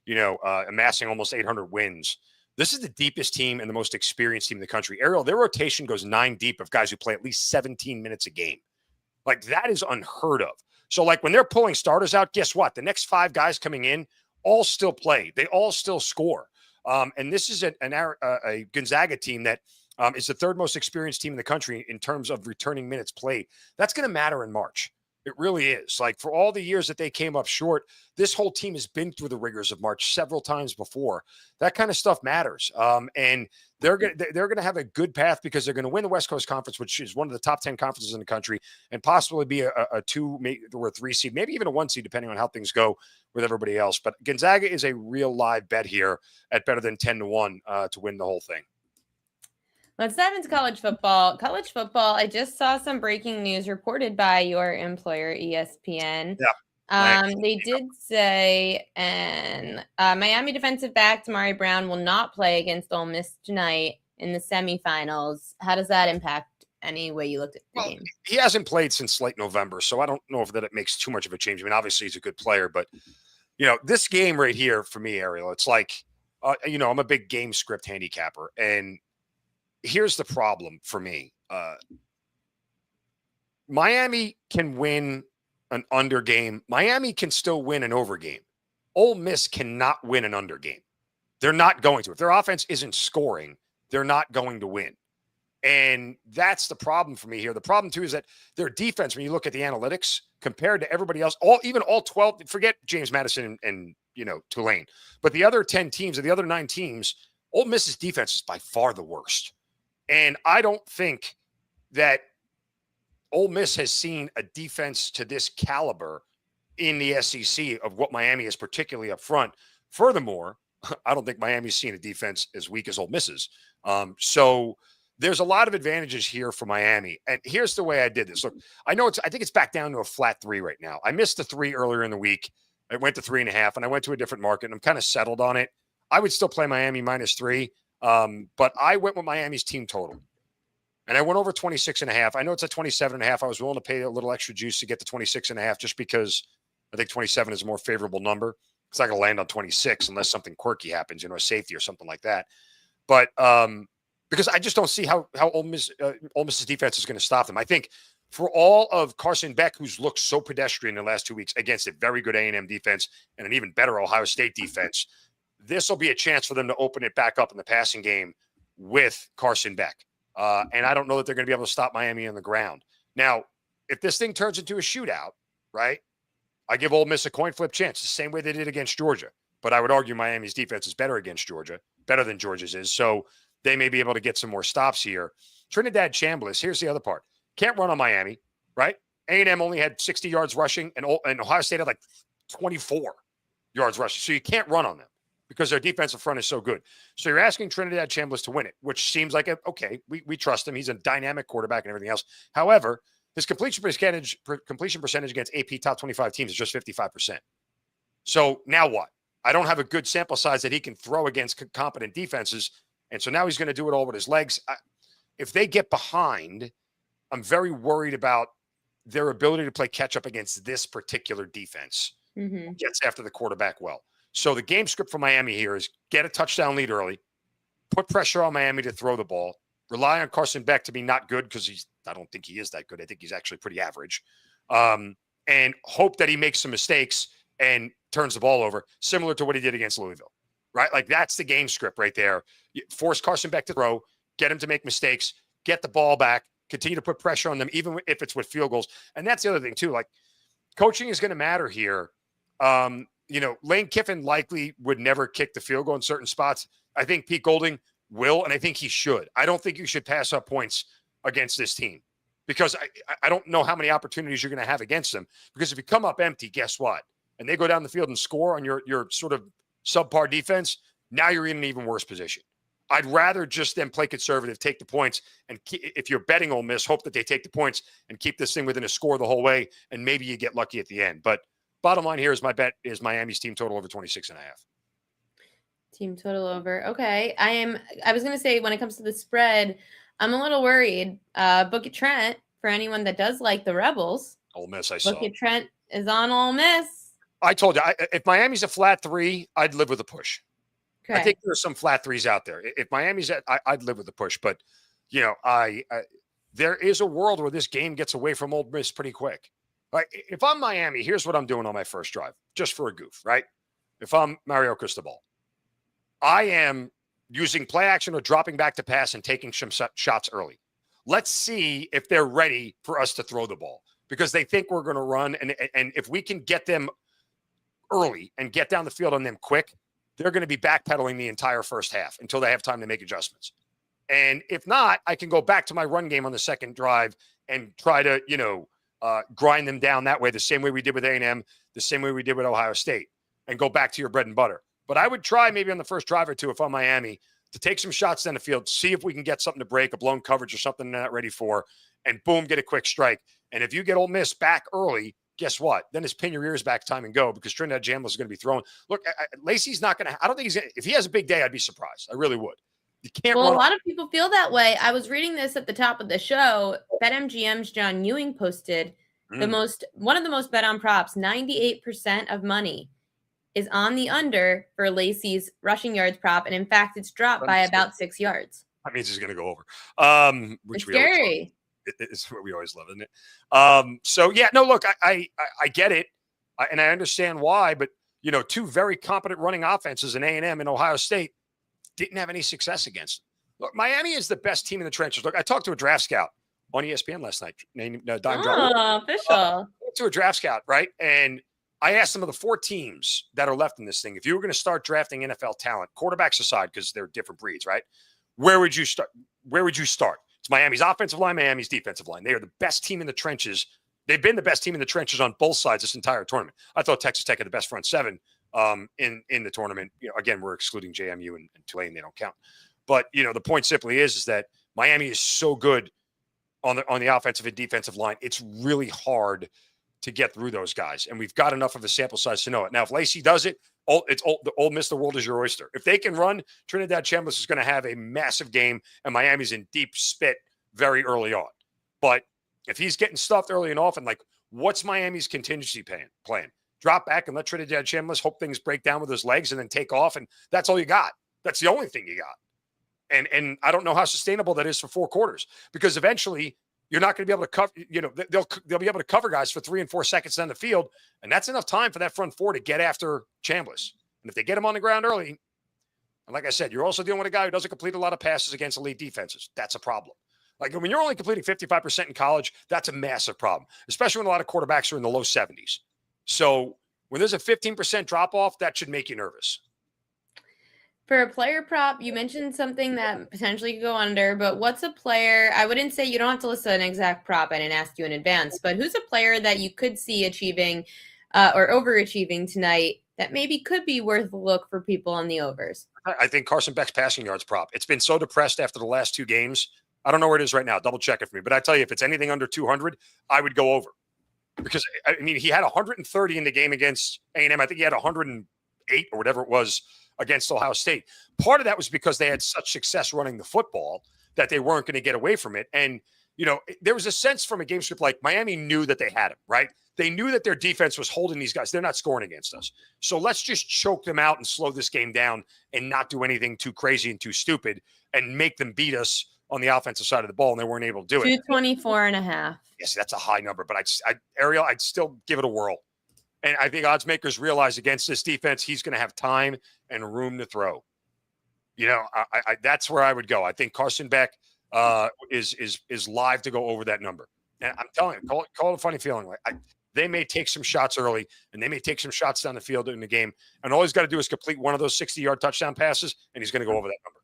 amassing almost 800 wins, this is the deepest team and the most experienced team in the country. Ariel, their rotation goes 9 deep of guys who play at least 17 minutes a game. Like, that is unheard of. So, like, when they're pulling starters out, guess what? The next 5 guys coming in all still play. They all still score. And this is a Gonzaga team that is the 3rd most experienced team in the country in terms of returning minutes played. That's going to matter in March. It really is. Like, for all the years that they came up short, this whole team has been through the rigors of March several times before. That kind of stuff matters. And they're going to have a good path because they're going to win the West Coast Conference, which is one of the top 10 conferences in the country, and possibly be a 2 or a 3 seed, maybe even a 1 seed, depending on how things go with everybody else. But Gonzaga is a real live bet here at better than 10-1 to win the whole thing. Let's dive into college football. College football, I just saw some breaking news reported by your employer, ESPN. Yeah. They did say, and Miami defensive back Tamari Brown will not play against Ole Miss tonight in the semifinals. How does that impact any way you looked at the game? He hasn't played since late November, so I don't know if that it makes too much of a change. I mean, obviously he's a good player, but this game right here for me, Ariel, it's like, I'm a big game script handicapper, and here's the problem for me. Miami can win an under game. Miami can still win an over game. Ole Miss cannot win an under game. They're not going to. If their offense isn't scoring, they're not going to win. And that's the problem for me here. The problem, too, is that their defense, when you look at the analytics, compared to everybody else, all 12, forget James Madison and Tulane, but the other 10 teams or the other 9 teams, Ole Miss's defense is by far the worst. And I don't think that Ole Miss has seen a defense to this caliber in the SEC of what Miami is, particularly up front. Furthermore, I don't think Miami's seen a defense as weak as Ole Miss's. So there's a lot of advantages here for Miami. And here's the way I did this. Look, I think it's back down to a flat 3 right now. I missed the 3 earlier in the week. I went to 3.5, and I went to a different market, and I'm kind of settled on it. I would still play Miami -3. But I went with Miami's team total, and I went over 26.5. I know it's at 27.5. I was willing to pay a little extra juice to get to 26.5 just because I think 27 is a more favorable number. It's not going to land on 26 unless something quirky happens, a safety or something like that. But because I just don't see how Ole Miss's defense is going to stop them. I think for all of Carson Beck, who's looked so pedestrian in the last 2 weeks against a very good A&M defense and an even better Ohio State defense, this will be a chance for them to open it back up in the passing game with Carson Beck. And I don't know that they're going to be able to stop Miami on the ground. Now, if this thing turns into a shootout, right, I give Ole Miss a coin flip chance, the same way they did against Georgia. But I would argue Miami's defense is better against Georgia, better than Georgia's is. So they may be able to get some more stops here. Trinidad Chambliss, here's the other part. Can't run on Miami, right? A&M only had 60 yards rushing, and Ohio State had like 24 yards rushing. So you can't run on them because their defensive front is so good. So you're asking Trinidad Chambliss to win it, which seems like, we trust him. He's a dynamic quarterback and everything else. However, his completion percentage against AP top 25 teams is just 55%. So now what? I don't have a good sample size that he can throw against competent defenses. And so now he's going to do it all with his legs. If they get behind, I'm very worried about their ability to play catch up against this particular defense. Mm-hmm. Gets after the quarterback well. So the game script for Miami here is get a touchdown lead early, put pressure on Miami to throw the ball, rely on Carson Beck to be not good because I don't think he is that good. I think he's actually pretty average. And hope that he makes some mistakes and turns the ball over, similar to what he did against Louisville, right? Like that's the game script right there. You force Carson Beck to throw, get him to make mistakes, get the ball back, continue to put pressure on them, even if it's with field goals. And that's the other thing too. Like coaching is going to matter here. Lane Kiffin likely would never kick the field goal in certain spots. I think Pete Golding will, and I think he should. I don't think you should pass up points against this team because I don't know how many opportunities you're going to have against them. Because if you come up empty, guess what? And they go down the field and score on your sort of subpar defense, now you're in an even worse position. I'd rather just them play conservative, take the points, and if you're betting Ole Miss, hope that they take the points and keep this thing within a score the whole way, and maybe you get lucky at the end. But bottom line here is my bet is Miami's team total over 26.5. Team total over. Okay. I was going to say, when it comes to the spread, I'm a little worried. Book it Trent, for anyone that does like the Rebels. Ole Miss, I saw. Book it Trent is on Ole Miss. I told you, if Miami's a flat 3, I'd live with a push. Okay. I think there's some flat 3s out there. If Miami's I'd live with the push. But, there is a world where this game gets away from Ole Miss pretty quick. Right? If I'm Miami, here's what I'm doing on my first drive, just for a goof, right? If I'm Mario Cristobal, I am using play action or dropping back to pass and taking some shots early. Let's see if they're ready for us to throw the ball because they think we're going to run. And if we can get them early and get down the field on them quick, they're going to be backpedaling the entire first half until they have time to make adjustments. And if not, I can go back to my run game on the second drive and try to, grind them down that way, the same way we did with A&M, the same way we did with Ohio State, and go back to your bread and butter. But I would try maybe on the first drive or two, if I'm Miami, to take some shots down the field, see if we can get something to break, a blown coverage or something they're not ready for, and boom, get a quick strike. And if you get Ole Miss back early, guess what? Then it's pin your ears back, time and go, because Trinidad Jamlis is going to be throwing. Look, Lacey's not going to – I don't think he's going to – if he has a big day, I'd be surprised. I really would. You can't Well, a lot of people feel that way. I was reading this at the top of the show. BetMGM's John Ewing posted one of the most bet on props, 98% of money is on the under for Lacey's rushing yards prop. And in fact, it's dropped by about 6 yards. That means he's going to go over. Which it's scary. It's what we always love, isn't it? So, yeah, no, look, I get it. And I understand why. But, two very competent running offenses in A&M and Ohio State didn't have any success against them. Look, Miami is the best team in the trenches. Look, I talked to a draft scout on ESPN last night. Named Dime official. To a draft scout, right? And I asked them of the 4 teams that are left in this thing, if you were going to start drafting NFL talent, quarterbacks aside, because they're different breeds, right? Where would you start? It's Miami's offensive line, Miami's defensive line. They are the best team in the trenches. They've been the best team in the trenches on both sides this entire tournament. I thought Texas Tech had the best front seven in the tournament. Again, we're excluding JMU and Tulane. They don't count. But, the point simply is that Miami is so good on the offensive and defensive line. It's really hard to get through those guys. And we've got enough of a sample size to know it. Now, if Lacey does it, Ole Miss, the world is your oyster. If they can run, Trinidad Chambliss is going to have a massive game, and Miami's in deep spit very early on. But if he's getting stuffed early and often, what's Miami's contingency plan? Drop back and let Trinidad Chambliss hope things break down with his legs and then take off, and that's all you got. That's the only thing you got. And I don't know how sustainable that is for 4 quarters, because eventually you're not going to be able to cover, they'll be able to cover guys for 3 and 4 seconds down the field. And that's enough time for that front 4 to get after Chambliss. And if they get him on the ground early, and like I said, you're also dealing with a guy who doesn't complete a lot of passes against elite defenses. That's a problem. When you're only completing 55% in college, that's a massive problem, especially when a lot of quarterbacks are in the low 70s. So when there's a 15% drop off, that should make you nervous. For a player prop, you mentioned something that potentially could go under, but what's a player? I wouldn't say you don't have to list an exact prop. I didn't ask you in advance, but who's a player that you could see achieving or overachieving tonight that maybe could be worth a look for people on the overs? I think Carson Beck's passing yards prop. It's been so depressed after the last 2 games. I don't know where it is right now. Double check it for me. But I tell you, if it's anything under 200, I would go over. Because, he had 130 in the game against A&M. I think he had 108 or whatever it was against Ohio State. Part of that was because they had such success running the football that they weren't going to get away from it. And, there was a sense from a game script Miami knew that they had him, right? They knew that their defense was holding these guys. They're not scoring against us. So let's just choke them out and slow this game down and not do anything too crazy and too stupid and make them beat us on the offensive side of the ball, and they weren't able to do it. 224.5. Yes, that's a high number, but Ariel, I'd still give it a whirl. And I think odds makers realize against this defense, he's going to have time and room to throw. That's where I would go. I think Carson Beck is live to go over that number. And I'm telling you, call it a funny feeling. They may take some shots early, and they may take some shots down the field in the game. And all he's got to do is complete one of those 60-yard touchdown passes, and he's going to go over that number.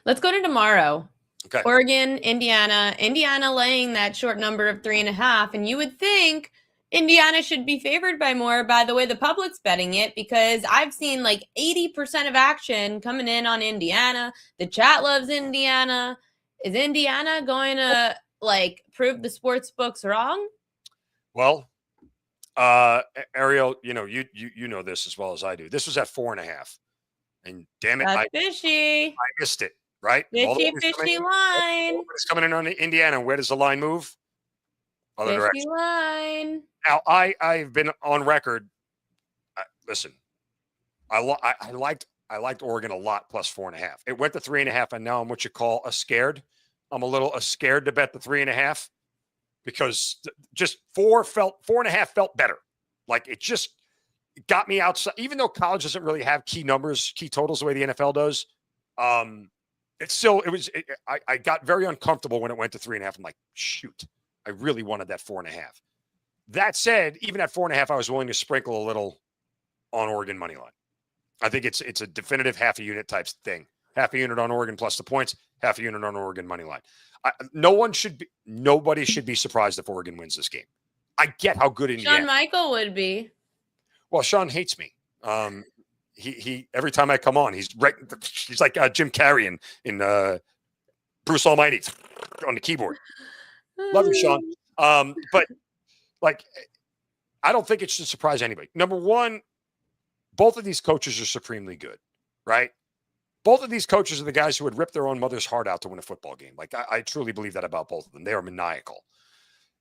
Let's go to tomorrow. Okay. Oregon, Indiana laying that short number of 3.5. And you would think Indiana should be favored by more by the way the public's betting it, because I've seen like 80% of action coming in on Indiana. The chat loves Indiana. Is Indiana going to like prove the sports books wrong? Well, Ariel, you know this as well as I do. This was at 4.5. And damn it, That's fishy. I missed it. Right? Fishy line. It's coming in on Indiana. Where does the line move? Other Fishy direction. line. Now, I've been on record. Listen, I liked Oregon a lot plus 4.5. It went to 3.5, and now I'm what you call a scared. I'm a little scared to bet the 3.5 because just 4.5 felt better. Like it just got me outside. Even though college doesn't really have key numbers, key totals the way the NFL does. I got very uncomfortable when it went to 3.5. I'm like, shoot, I really wanted that 4.5. That said, even at 4.5, I was willing to sprinkle a little on Oregon money line. I think it's a definitive half a unit type thing. Half a unit on Oregon plus the points, half a unit on Oregon money line. Nobody should be surprised if Oregon wins this game. I get how good Indiana. Shawn Michael would be. Well, Shawn hates me. He every time I come on, he's like Jim Carrey in Bruce Almighty on the keyboard. Love you, Shawn. But like, I don't think it should surprise anybody. Number one, both of these coaches are supremely good, right? Both of these coaches are the guys who would rip their own mother's heart out to win a football game. Like, I truly believe that about both of them. They are maniacal.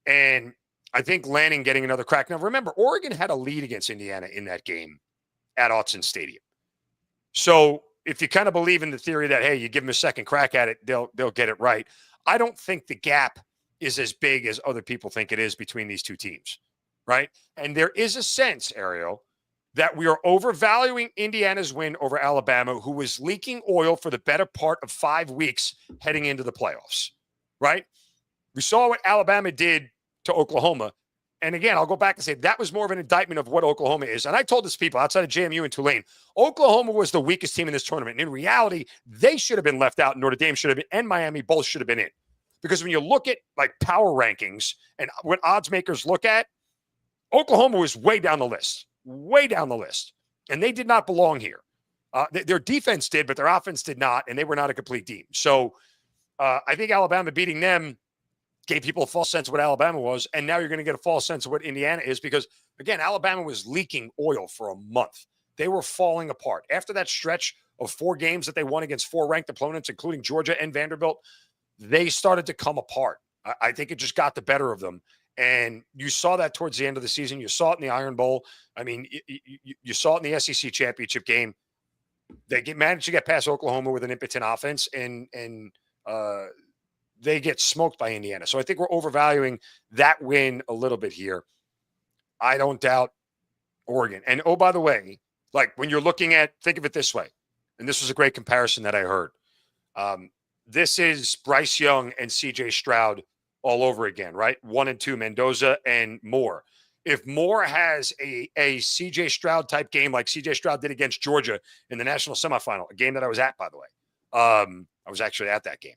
And I think Lanning getting another crack. Now, remember, Oregon had a lead against Indiana in that game at Autzen Stadium. So if you kind of believe in the theory that, hey, you give them a second crack at it, they'll get it right. I don't think the gap is as big as other people think it is between these two teams, right? And there is a sense, Ariel, that we are overvaluing Indiana's win over Alabama, who was leaking oil for the better part of 5 weeks heading into the playoffs, right? We saw what Alabama did to Oklahoma. And again, I'll go back and say that was more of an indictment of what Oklahoma is. And I told this people outside of JMU and Tulane, Oklahoma was the weakest team in this tournament. And in reality, they should have been left out. Notre Dame should have been, and Miami both should have been in. Because when you look at like power rankings and what odds makers look at, Oklahoma was way down the list. And they did not belong here. Their defense did, but their offense did not. And they were not a complete team. So I think Alabama beating them gave people a false sense of what Alabama was, and now you're going to get a false sense of what Indiana is because, again, Alabama was leaking oil for a month. They were falling apart. After that stretch of 4 games that they won against 4 ranked opponents, including Georgia and Vanderbilt, they started to come apart. I think it just got the better of them, and you saw that towards the end of the season. You saw it in the Iron Bowl. I mean, you saw it in the SEC championship game. They managed to get past Oklahoma with an impotent offense, and they get smoked by Indiana. So I think we're overvaluing that win a little bit here. I don't doubt Oregon. And, oh, by the way, like when you're looking at, think of it this way, and this was a great comparison that I heard. This is Bryce Young and CJ Stroud all over again, right? 1 and 2, Mendoza and Moore. If Moore has a CJ Stroud type game like CJ Stroud did against Georgia in the national semifinal, a game that I was at, by the way. I was actually at that game.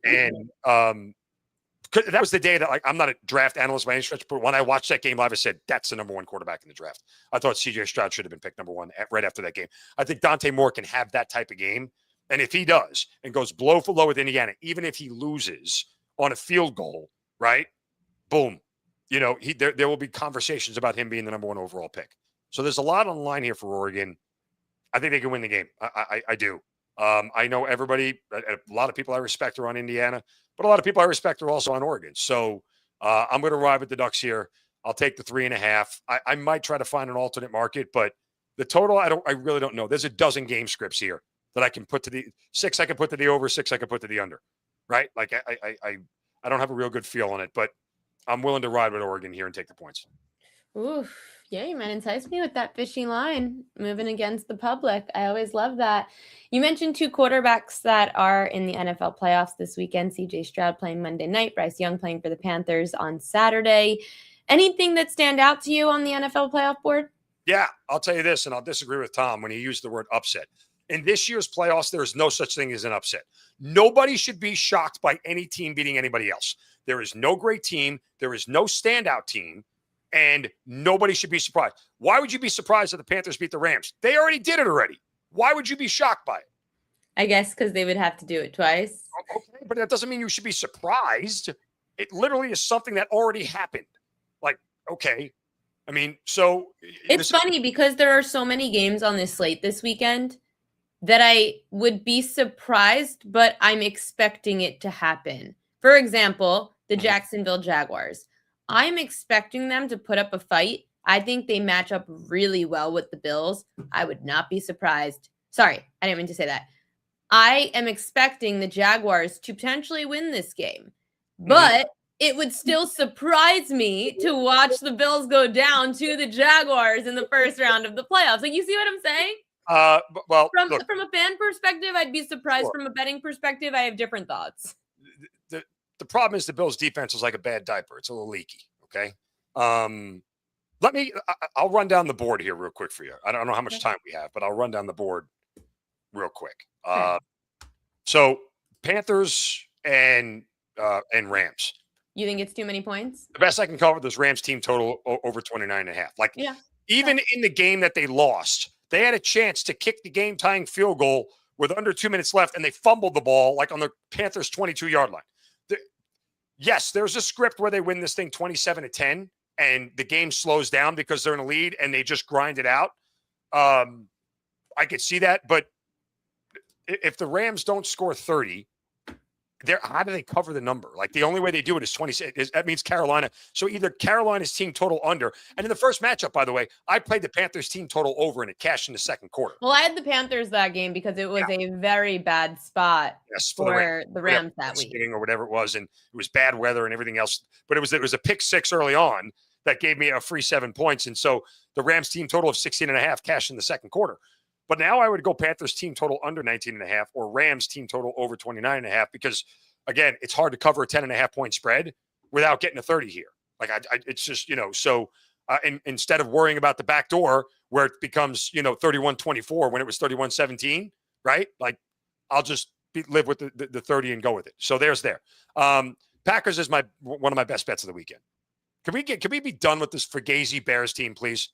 And that was the day that, like, I'm not a draft analyst by any stretch, but when I watched that game live, I said, that's the number 1 quarterback in the draft. I thought CJ Stroud should have been picked number 1 right after that game. I think Dante Moore can have that type of game. And if he does and goes blow for blow with Indiana, even if he loses on a field goal, right? Boom. You know, there will be conversations about him being the number 1 overall pick. So there's a lot on the line here for Oregon. I think they can win the game. I do. I know everybody, a lot of people I respect are on Indiana, but a lot of people I respect are also on Oregon. So I'm going to ride with the Ducks here. I'll take the 3.5. I might try to find an alternate market, but the total, I really don't know. There's a dozen game scripts here that I can put to the 6. I can put to the over, 6. I can put to the under, right? Like I don't have a real good feel on it, but I'm willing to ride with Oregon here and take the points. Oof. Yeah, you might entice me with that fishy line moving against the public. I always love that. You mentioned 2 quarterbacks that are in the NFL playoffs this weekend. CJ Stroud playing Monday night, Bryce Young playing for the Panthers on Saturday. Anything that stand out to you on the NFL playoff board? Yeah, I'll tell you this, and I'll disagree with Tom when he used the word upset. In this year's playoffs, there is no such thing as an upset. Nobody should be shocked by any team beating anybody else. There is no great team. There is no standout team. And nobody should be surprised. Why would you be surprised that the Panthers beat the Rams? They already did it already. Why would you be shocked by it? I guess because they would have to do it twice. Okay, but that doesn't mean you should be surprised. It literally is something that already happened. Like, okay. I mean, so it's funny because there are so many games on this slate this weekend that I would be surprised, but I'm expecting it to happen. For example, the Jacksonville Jaguars. I'm expecting them to put up a fight. I think they match up really well with the Bills. I would not be surprised. Sorry, I didn't mean to say that. I am expecting the Jaguars to potentially win this game, but it would still surprise me to watch the Bills go down to the Jaguars in the first round of the playoffs. Like, you see what I'm saying? Well, from a fan perspective, I'd be surprised. Sure. From a betting perspective, I have different thoughts. The problem is the Bills' defense is like a bad diaper. It's a little leaky. Okay. I'll run down the board here real quick for you. I don't know how much time we have, but I'll run down the board real quick. So Panthers and Rams. You think it's too many points? The best I can cover this Rams team total over 29.5. Like, even in the game that they lost, they had a chance to kick the game tying field goal with under 2 minutes left, and they fumbled the ball like on the Panthers 22-yard line. Yes, there's a script where they win this thing 27-10, and the game slows down because they're in a lead and they just grind it out. I could see that, but if the Rams don't score 30, how do they cover the number? Like, the only way they do it is 26. That means Carolina. So either Carolina's team total under. And in the first matchup, by the way, I played the Panthers team total over, and it cashed in the second quarter. Well, I had the Panthers that game because it was a very bad spot for the Rams that week, or whatever it was, and it was bad weather and everything else. But it was a pick six early on that gave me a free 7 points, and so the Rams team total of 16.5 cashed in the second quarter. But now I would go Panthers team total under 19.5 or Rams team total over 29.5 because, again, it's hard to cover a 10.5 point spread without getting a 30 here. Like, it's just, so instead of worrying about the back door where it becomes, 31-24 when it was 31-17, right? Like, I'll just live with the 30 and go with it. So there's there. Packers is one of my best bets of the weekend. Can we be done with this Fugazi Bears team, please?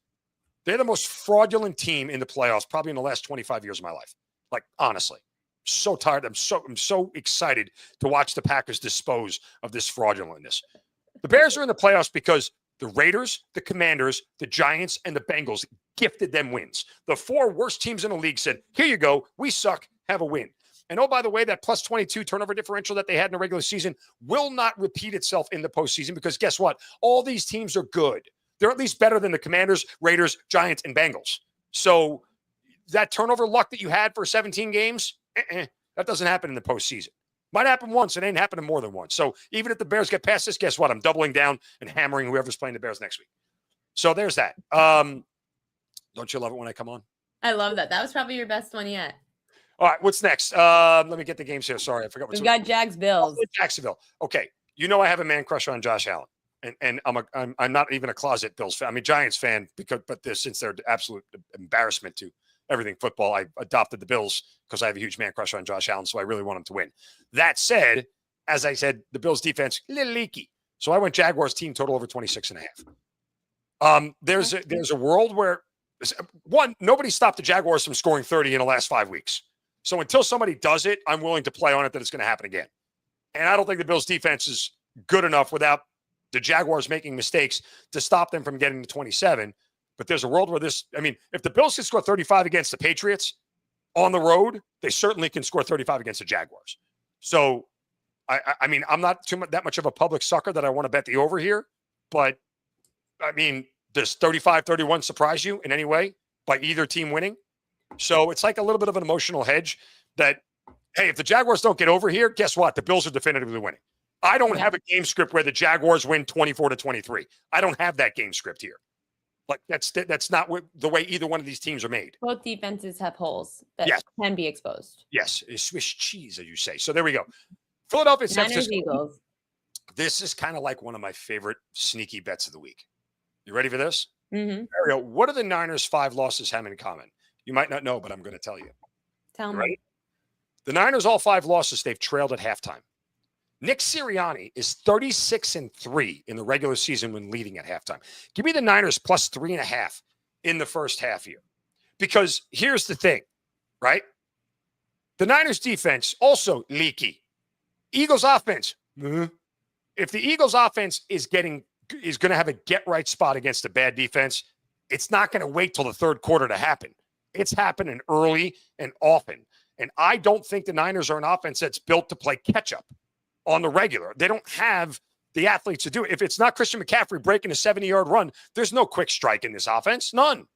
They're the most fraudulent team in the playoffs, probably in the last 25 years of my life. Like, honestly, so tired. I'm so excited to watch the Packers dispose of this fraudulentness. The Bears are in the playoffs because the Raiders, the Commanders, the Giants, and the Bengals gifted them wins. The 4 worst teams in the league said, here you go. We suck. Have a win. And oh, by the way, that plus 22 turnover differential that they had in the regular season will not repeat itself in the postseason because guess what? All these teams are good. They're at least better than the Commanders, Raiders, Giants, and Bengals. So that turnover luck that you had for 17 games, that doesn't happen in the postseason. Might happen once. It ain't happening more than once. So even if the Bears get past this, guess what? I'm doubling down and hammering whoever's playing the Bears next week. So there's that. Don't you love it when I come on? I love that. That was probably your best one yet. All right, what's next? Let me get the games here. Sorry, I forgot. We've got Jags Bills. Jacksonville. Okay, I have a man crush on Josh Allen. And I'm not even a closet Bills fan. I mean, Giants fan since they're absolute embarrassment to everything football. I adopted the Bills because I have a huge man crush on Josh Allen, so I really want him to win. That said, as I said, the Bills defense a little leaky, so I went Jaguars team total over 26.5. There's a world where nobody stopped the Jaguars from scoring 30 in the last 5 weeks. So until somebody does it, I'm willing to play on it that it's going to happen again. And I don't think the Bills defense is good enough without the Jaguars making mistakes to stop them from getting to 27. But there's a world where if the Bills can score 35 against the Patriots on the road, they certainly can score 35 against the Jaguars. So, I'm not that much of a public sucker that I want to bet the over here. But, does 35-31 surprise you in any way by either team winning? So it's like a little bit of an emotional hedge that, hey, if the Jaguars don't get over here, guess what? The Bills are definitively winning. I don't have a game script where the Jaguars win 24-23. I don't have that game script here. Like that's not the way either one of these teams are made. Both defenses have holes that can be exposed. Yes, it's Swiss cheese, as you say. So there we go. Philadelphia, San Francisco. Eagles. This is kind of like one of my favorite sneaky bets of the week. You ready for this? Mm-hmm. Mario, what do the Niners' 5 losses have in common? You might not know, but I'm going to tell you. Tell me. Right? The Niners, all 5 losses, they've trailed at halftime. Nick Sirianni is 36-3 in the regular season when leading at halftime. Give me the Niners plus 3.5 in the first half here. Because here's the thing, right? The Niners defense also leaky. Eagles offense. If the Eagles offense is going to have a get right spot against a bad defense, it's not going to wait till the third quarter to happen. It's happening early and often. And I don't think the Niners are an offense that's built to play catch up on the regular. They don't have the athletes to do it. If it's not Christian McCaffrey breaking a 70-yard run, there's no quick strike in this offense. None.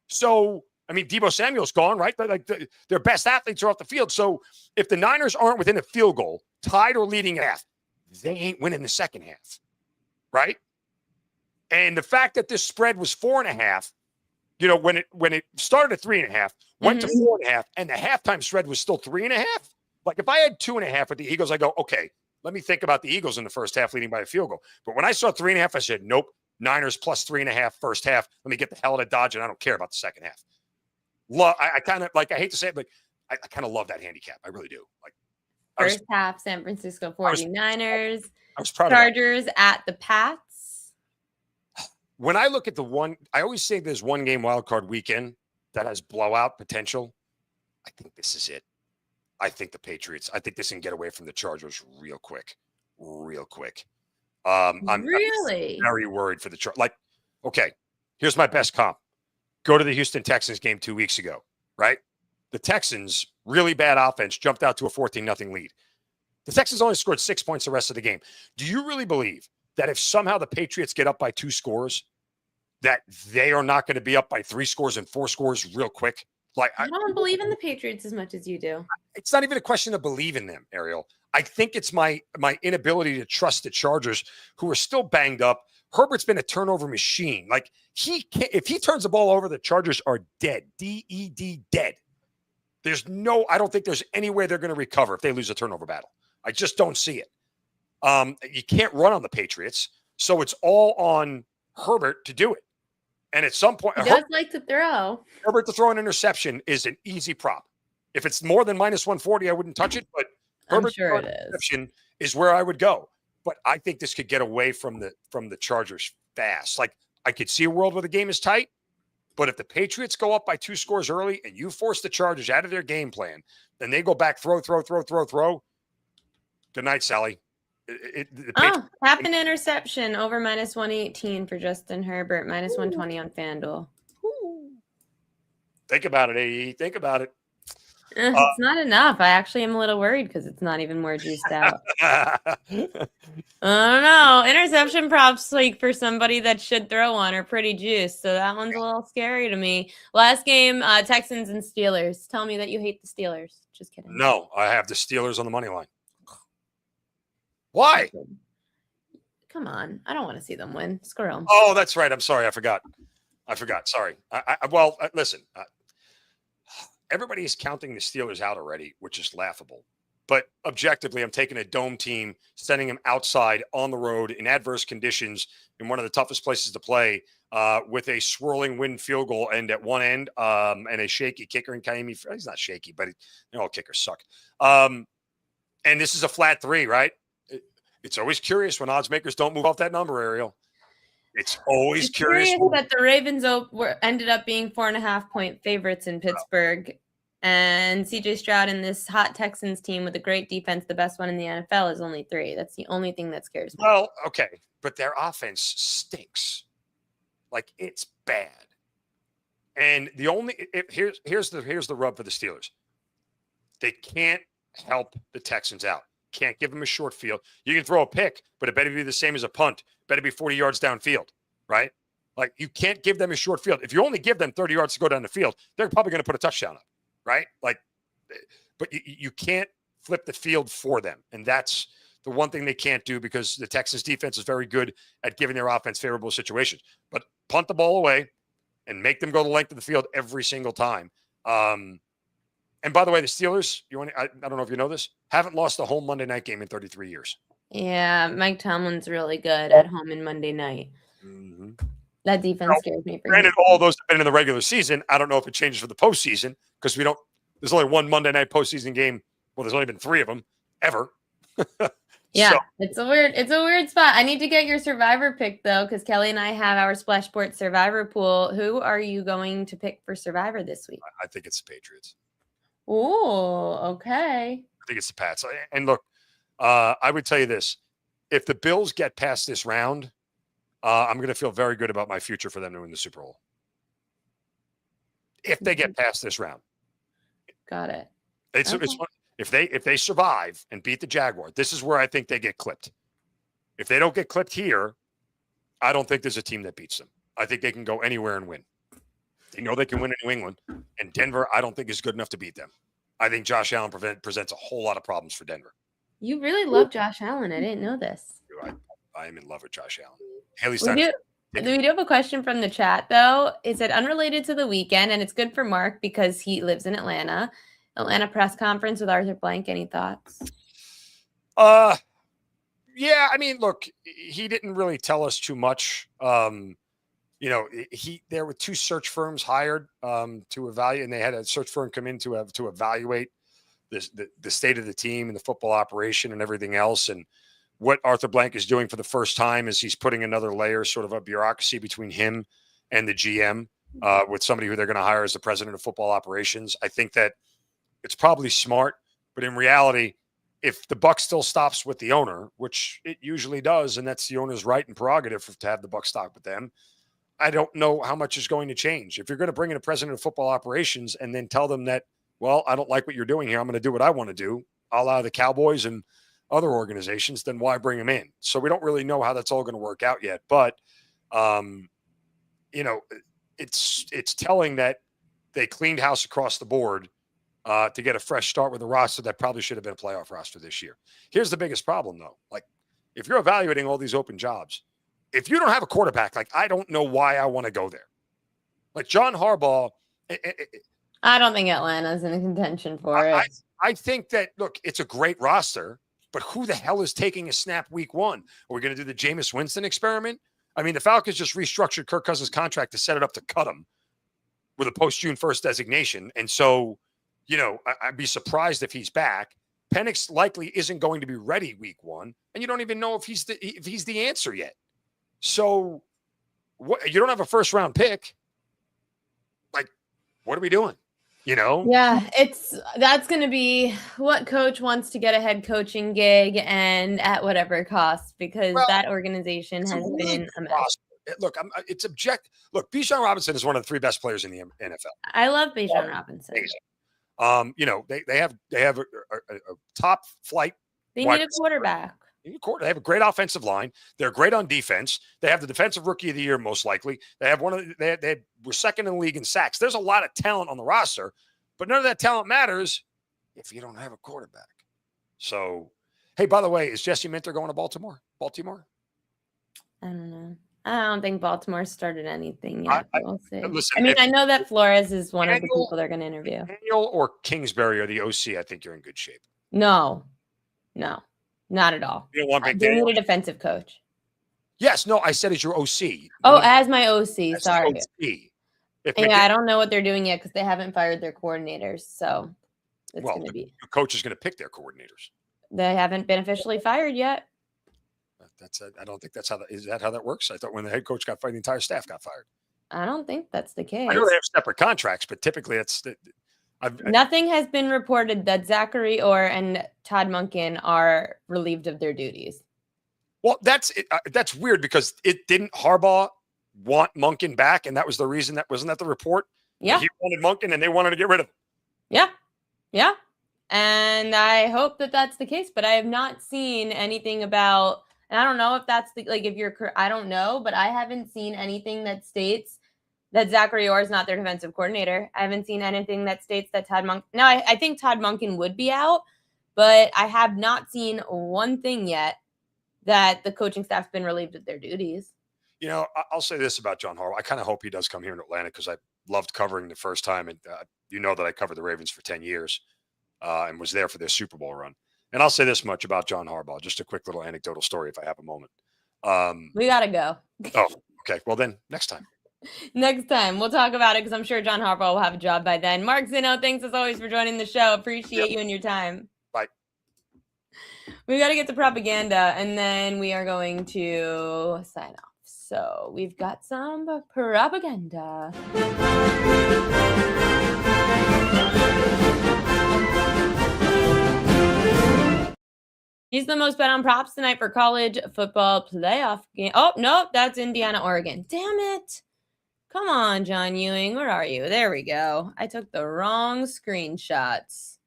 So, I mean, Deebo Samuel's gone, right? But like their best athletes are off the field. So if the Niners aren't within a field goal, tied or leading half, they ain't winning the second half, right? And the fact that this spread was 4.5, you know, when it started at 3.5, went to 4.5, and the halftime spread was still 3.5. Like if I had 2.5 with the Eagles, I go, okay, let me think about the Eagles in the first half leading by a field goal. But when I saw 3.5, I said, nope, Niners plus 3.5 first half. Let me get the hell out of Dodge, and I don't care about the second half. I kind of like, I hate to say it, but I kind of love that handicap. I really do. Like First half, San Francisco 49ers. I was proud Chargers at the Pats. When I look at the one, I always say there's one game wildcard weekend that has blowout potential. I think this is it. I think the Patriots. I think this can get away from the Chargers real quick. I'm very worried for the Chargers. Like, okay, here's my best comp. Go to the Houston Texans game 2 weeks ago, right? The Texans, really bad offense, jumped out to a 14-0 lead. The Texans only scored 6 points the rest of the game. Do you really believe that if somehow the Patriots get up by 2 scores, that they are not going to be up by 3 scores and 4 scores real quick? Like I don't believe in the Patriots as much as you do. It's not even a question of believe in them, Ariel. I think it's my inability to trust the Chargers, who are still banged up. Herbert's been a turnover machine. Like if he turns the ball over, the Chargers are dead. D-E-D, dead. I don't think there's any way they're going to recover if they lose a turnover battle. I just don't see it. You can't run on the Patriots, so it's all on Herbert to do it. And at some point, he does like to throw. Herbert to throw an interception is an easy prop. If it's more than minus 140, I wouldn't touch it. But Herbert sure it interception is where I would go. But I think this could get away from the Chargers fast. Like I could see a world where the game is tight. But if the Patriots go up by 2 scores early and you force the Chargers out of their game plan, then they go back, throw. Good night, Sally. Happen interception over minus 118 for Justin Herbert, minus 120 on FanDuel. Think about it, AE. Think about it. It's not enough. I actually am a little worried because it's not even more juiced out. I don't know. Interception props, like for somebody that should throw one, are pretty juiced. So that one's a little scary to me. Last game, Texans and Steelers. Tell me that you hate the Steelers. Just kidding. No, I have the Steelers on the money line. Why? Come on. I don't want to see them win. Screw them. Oh, that's right. I'm sorry. I forgot. Sorry. Well, listen. Everybody is counting the Steelers out already, which is laughable. But objectively, I'm taking a dome team, sending them outside on the road in adverse conditions in one of the toughest places to play with a swirling wind field goal end at one end and a shaky kicker in Kaimi. He's not shaky, but all kickers suck. And this is a flat 3, right? It's always curious when odds makers don't move off that number, Ariel. It's always curious that the Ravens ended up being 4.5-point favorites in Pittsburgh. And CJ Stroud and this hot Texans team with a great defense, the best one in the NFL, is only 3. That's the only thing that scares me. Well, okay. But their offense stinks. Like, it's bad. And here's the rub for the Steelers. They can't help the Texans out. Can't give them a short field. You can throw a pick, but it better be the same as a punt. Better be 40 yards downfield, right? Like you can't give them a short field. If you only give them 30 yards to go down the field, they're probably going to put a touchdown up, right? Like, but you can't flip the field for them. And that's the one thing they can't do because the Texans defense is very good at giving their offense favorable situations. But punt the ball away and make them go the length of the field every single time. And by the way, the Steelers, I don't know if you know this, haven't lost a home Monday night game in 33 years. Yeah, Mike Tomlin's really good at home in Monday night. Mm-hmm. That defense scares me. Granted, all those have been in the regular season. I don't know if it changes for the postseason because the There's only one Monday night postseason game. Well, there's only been 3 of them ever. Yeah, So, it's a weird spot. I need to get your Survivor pick though, because Kelly and I have our Splash Sports Survivor pool. Who are you going to pick for Survivor this week? I think it's the Patriots. Oh, okay. I think it's the Pats. And look, I would tell you this: if the Bills get past this round, I'm going to feel very good about my future for them to win the Super Bowl. If they get past this round, Got it. it's if they survive and beat the Jaguar, this is where I think they get clipped. If they don't get clipped here, I don't think there's a team that beats them. I think they can go anywhere and win. They know they can win in New England, and Denver, I don't think is good enough to beat them. I think Josh Allen presents a whole lot of problems for Denver. You really love Josh Allen. I didn't know this. I am in love with Josh Allen. Haley We Stein. do have a question from the chat, though. Is it unrelated to the weekend? And it's good for Mark because he lives in Atlanta. Atlanta press conference with Arthur Blank. Any thoughts? Yeah, I mean, look, he didn't really tell us too much. There were 2 search firms hired to evaluate, and they had a search firm come in to evaluate the state of the team and the football operation and everything else. And what Arthur Blank is doing for the first time is he's putting another layer, sort of a bureaucracy between him and the GM with somebody who they're going to hire as the president of football operations. I think that it's probably smart, but in reality, if the buck still stops with the owner, which it usually does, and that's the owner's right and prerogative to have the buck stop with them, I don't know how much is going to change. If you're going to bring in a president of football operations and then tell them that, well, I don't like what you're doing here, I'm going to do what I want to do, a la the Cowboys and other organizations, then why bring them in? So we don't really know how that's all going to work out yet. But, it's telling that they cleaned house across the board to get a fresh start with a roster that probably should have been a playoff roster this year. Here's the biggest problem, though. Like, if you're evaluating all these open jobs, if you don't have a quarterback, like, I don't know why I want to go there. Like John Harbaugh. I don't think Atlanta's in contention for it. I think that, look, it's a great roster, but who the hell is taking a snap week 1? Are we going to do the Jameis Winston experiment? I mean, the Falcons just restructured Kirk Cousins' contract to set it up to cut him with a post-June 1st designation. And so, I'd be surprised if he's back. Penix likely isn't going to be ready week 1, and you don't even know if he's the answer yet. So, you don't have a first-round pick. Like, what are we doing? Yeah, that's going to be what coach wants to get a head coaching gig and at whatever cost, because that organization has been a mess. Look, it's objective. Look, Bijan Robinson is one of the 3 best players in the NFL. I love Bijan Robinson. They have a top flight. They need a quarterback. They have a great offensive line. They're great on defense. They have the defensive rookie of the year, most likely. They have they were second in the league in sacks. There's a lot of talent on the roster, but none of that talent matters if you don't have a quarterback. So, hey, by the way, is Jesse Minter going to Baltimore? I don't know. I don't think Baltimore started anything yet. We'll see. Listen, I know that Flores is one of the people they're going to interview. Daniel or Kingsbury or the OC, I think you're in good shape. No, not at all. You don't want Big They Daniel? need a defensive coach. Yes, no, I said as your OC. Oh, as my OC. Sorry. I don't know what they're doing yet because they haven't fired their coordinators. So it's going to be. The coach is going to pick their coordinators. They haven't been officially fired yet. I don't think that's is that how that works? I thought when the head coach got fired, the entire staff got fired. I don't think that's the case. I know they have separate contracts, but typically nothing has been reported that Zachary Orr and Todd Monken are relieved of their duties. Well, that's weird because it didn't Harbaugh want Monken back, and that was the reason. Wasn't that the report? Yeah, he wanted Monken, and they wanted to get rid of him. Yeah, and I hope that that's the case. But I have not seen anything about. And I don't know if that's I don't know, but I haven't seen anything that states that Zachary Orr is not their defensive coordinator. I haven't seen anything that states that Todd Monken. Now, I think Todd Monken would be out, but I have not seen one thing yet that the coaching staff's been relieved of their duties. I'll say this about John Harbaugh. I kind of hope he does come here in Atlanta because I loved covering the first time. And that I covered the Ravens for 10 years and was there for their Super Bowl run. And I'll say this much about John Harbaugh, just a quick little anecdotal story if I have a moment. We got to go. Oh, okay. Well, then next time. Next time, we'll talk about it because I'm sure John Harbaugh will have a job by then. Mark Zinno, thanks as always for joining the show. Appreciate you and your time. Bye. We got to get to propaganda, and then we are going to sign off. So we've got some propaganda. He's the most bet on props tonight for college football playoff game. Oh, no, that's Indiana, Oregon. Damn it. Come on, John Ewing. Where are you? There we go. I took the wrong screenshots.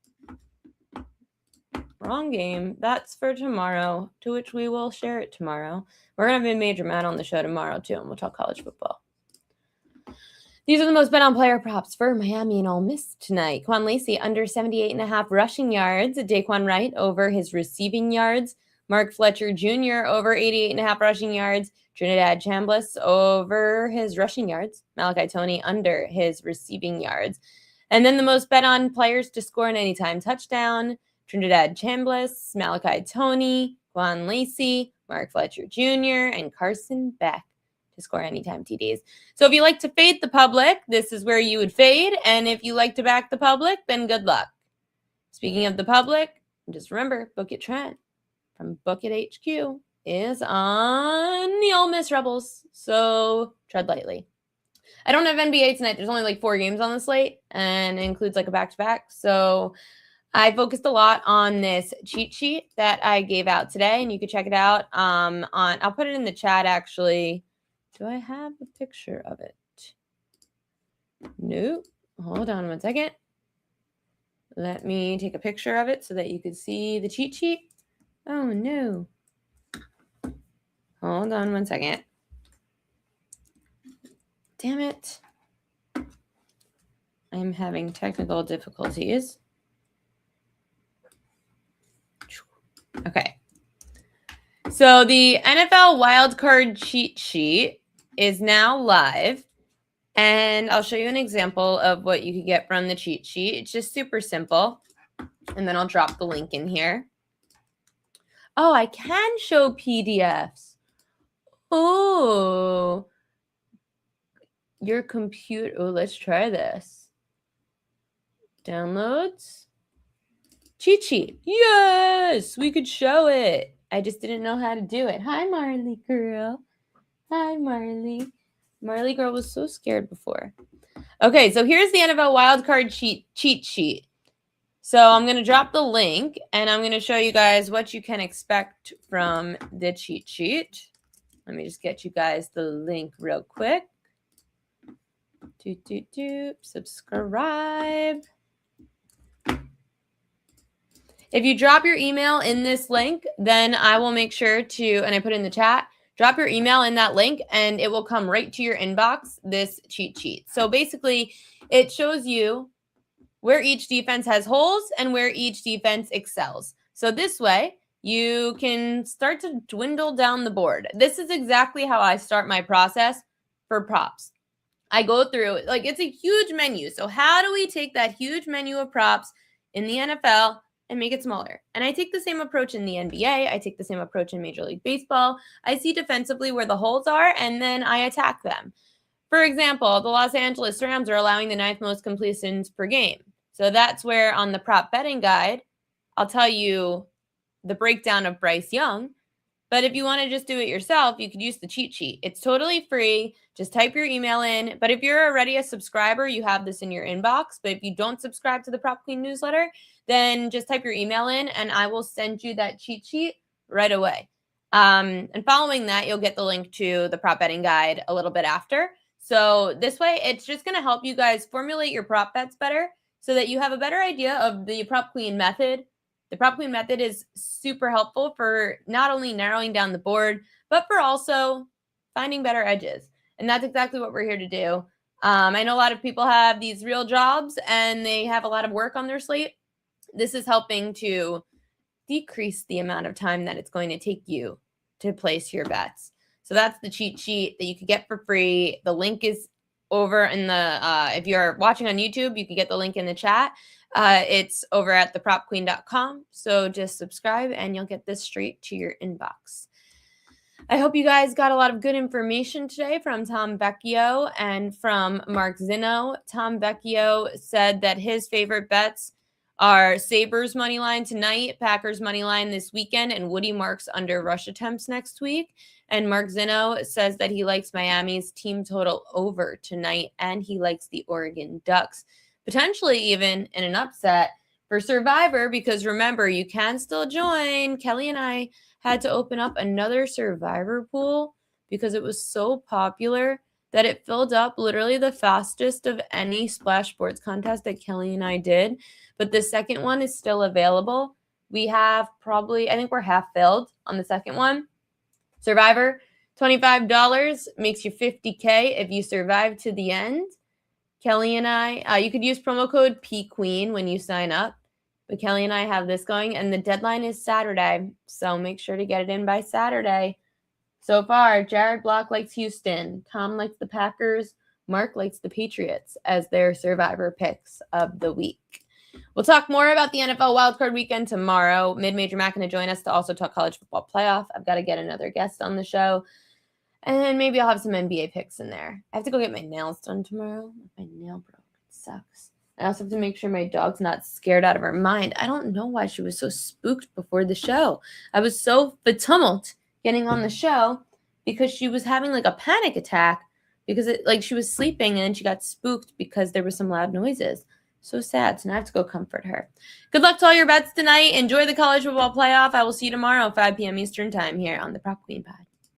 Wrong game. That's for tomorrow, to which we will share it tomorrow. We're going to have a Major Matt on the show tomorrow, too, and we'll talk college football. These are the most bet on player props for Miami and Ole Miss tonight. Quan Lacey under 78.5 rushing yards. Daquan Wright over his receiving yards. Mark Fletcher Jr. over 88.5 rushing yards. Trinidad Chambliss over his rushing yards. Malachi Toney under his receiving yards. And then the most bet on players to score an anytime touchdown. Trinidad Chambliss, Malachi Toney, Quan Lacey, Mark Fletcher Jr., and Carson Beck to score anytime TDs. So if you like to fade the public, this is where you would fade. And if you like to back the public, then good luck. Speaking of the public, just remember, Book It Trent from Book It HQ is on the Ole Miss Rebels. So tread lightly. I don't have NBA tonight. There's only like 4 games on the slate, and it includes like a back-to-back. So I focused a lot on this cheat sheet that I gave out today, and you can check it out I'll put it in the chat, actually. Do I have a picture of it? Nope. Hold on one second. Let me take a picture of it so that you can see the cheat sheet. Oh, no. Hold on one second. Damn it. I'm having technical difficulties. Okay. So the NFL wildcard cheat sheet is now live. And I'll show you an example of what you could get from the cheat sheet. It's just super simple. And then I'll drop the link in here. Oh, I can show PDFs. Oh, your computer. Oh, let's try this. Downloads. Cheat sheet. Yes, we could show it. I just didn't know how to do it. Hi, Marley girl. Hi, Marley. Marley girl was so scared before. Okay, so here's the NFL wildcard cheat sheet. So I'm going to drop the link, and I'm going to show you guys what you can expect from the cheat sheet. Let me just get you guys the link real quick. Subscribe. If you drop your email in this link, then I will make sure to, and I put it in the chat, drop your email in that link and it will come right to your inbox, this cheat sheet. So basically, it shows you where each defense has holes and where each defense excels. So this way, you can start to dwindle down the board. This is exactly how I start my process for props. I go through, like, it's a huge menu. So how do we take that huge menu of props in the NFL and make it smaller? And I take the same approach in the NBA. I take the same approach in Major League Baseball. I see defensively where the holes are, and then I attack them. For example, the Los Angeles Rams are allowing the 9th most completions per game. So that's where on the prop betting guide, I'll tell you the breakdown of Bryce Young. But if you want to just do it yourself, you could use the cheat sheet. It's totally free. Just type your email in. But if you're already a subscriber, you have this in your inbox. But if you don't subscribe to the Prop Queen newsletter, then just type your email in and I will send you that cheat sheet right away. And following that, you'll get the link to the prop betting guide a little bit after. So this way, it's just going to help you guys formulate your prop bets better so that you have a better idea of the Prop Queen method. The Prop Queen method is super helpful for not only narrowing down the board, but for also finding better edges. And that's exactly what we're here to do. I know a lot of people have these real jobs and they have a lot of work on their slate. This is helping to decrease the amount of time that it's going to take you to place your bets. So that's the cheat sheet that you could get for free. The link is over in the, if you're watching on YouTube, you can get the link in the chat. It's over at thepropqueen.com. So just subscribe and you'll get this straight to your inbox. I hope you guys got a lot of good information today from Tom Vecchio and from Mark Zinno. Tom Vecchio said that his favorite bets are Sabres money line tonight, Packers money line this weekend, and Woody Marks under rush attempts next week. And Mark Zinno says that he likes Miami's team total over tonight, and he likes the Oregon Ducks, potentially even in an upset for Survivor, because remember, you can still join. Kelly and I had to open up another Survivor pool because it was so popular that it filled up literally the fastest of any Splash Sports contest that Kelly and I did. But the second one is still available. We have I think we're half filled on the second one. Survivor, $25 makes you $50K if you survive to the end. Kelly and I, you could use promo code PQueen when you sign up. But Kelly and I have this going, and the deadline is Saturday, so make sure to get it in by Saturday. So far, Jared Block likes Houston, Tom likes the Packers, Mark likes the Patriots as their Survivor picks of the week. We'll talk more about the NFL Wildcard Weekend tomorrow. Mid-Major Mac going to join us to also talk college football playoff. I've got to get another guest on the show. And then maybe I'll have some NBA picks in there. I have to go get my nails done tomorrow. My nail broke. It sucks. I also have to make sure my dog's not scared out of her mind. I don't know why she was so spooked before the show. I was so betumbled getting on the show because she was having like a panic attack because she was sleeping and then she got spooked because there was some loud noises. So sad. So now I have to go comfort her. Good luck to all your bets tonight. Enjoy the college football playoff. I will see you tomorrow, 5 p.m. Eastern time here on the Prop Queen Pod.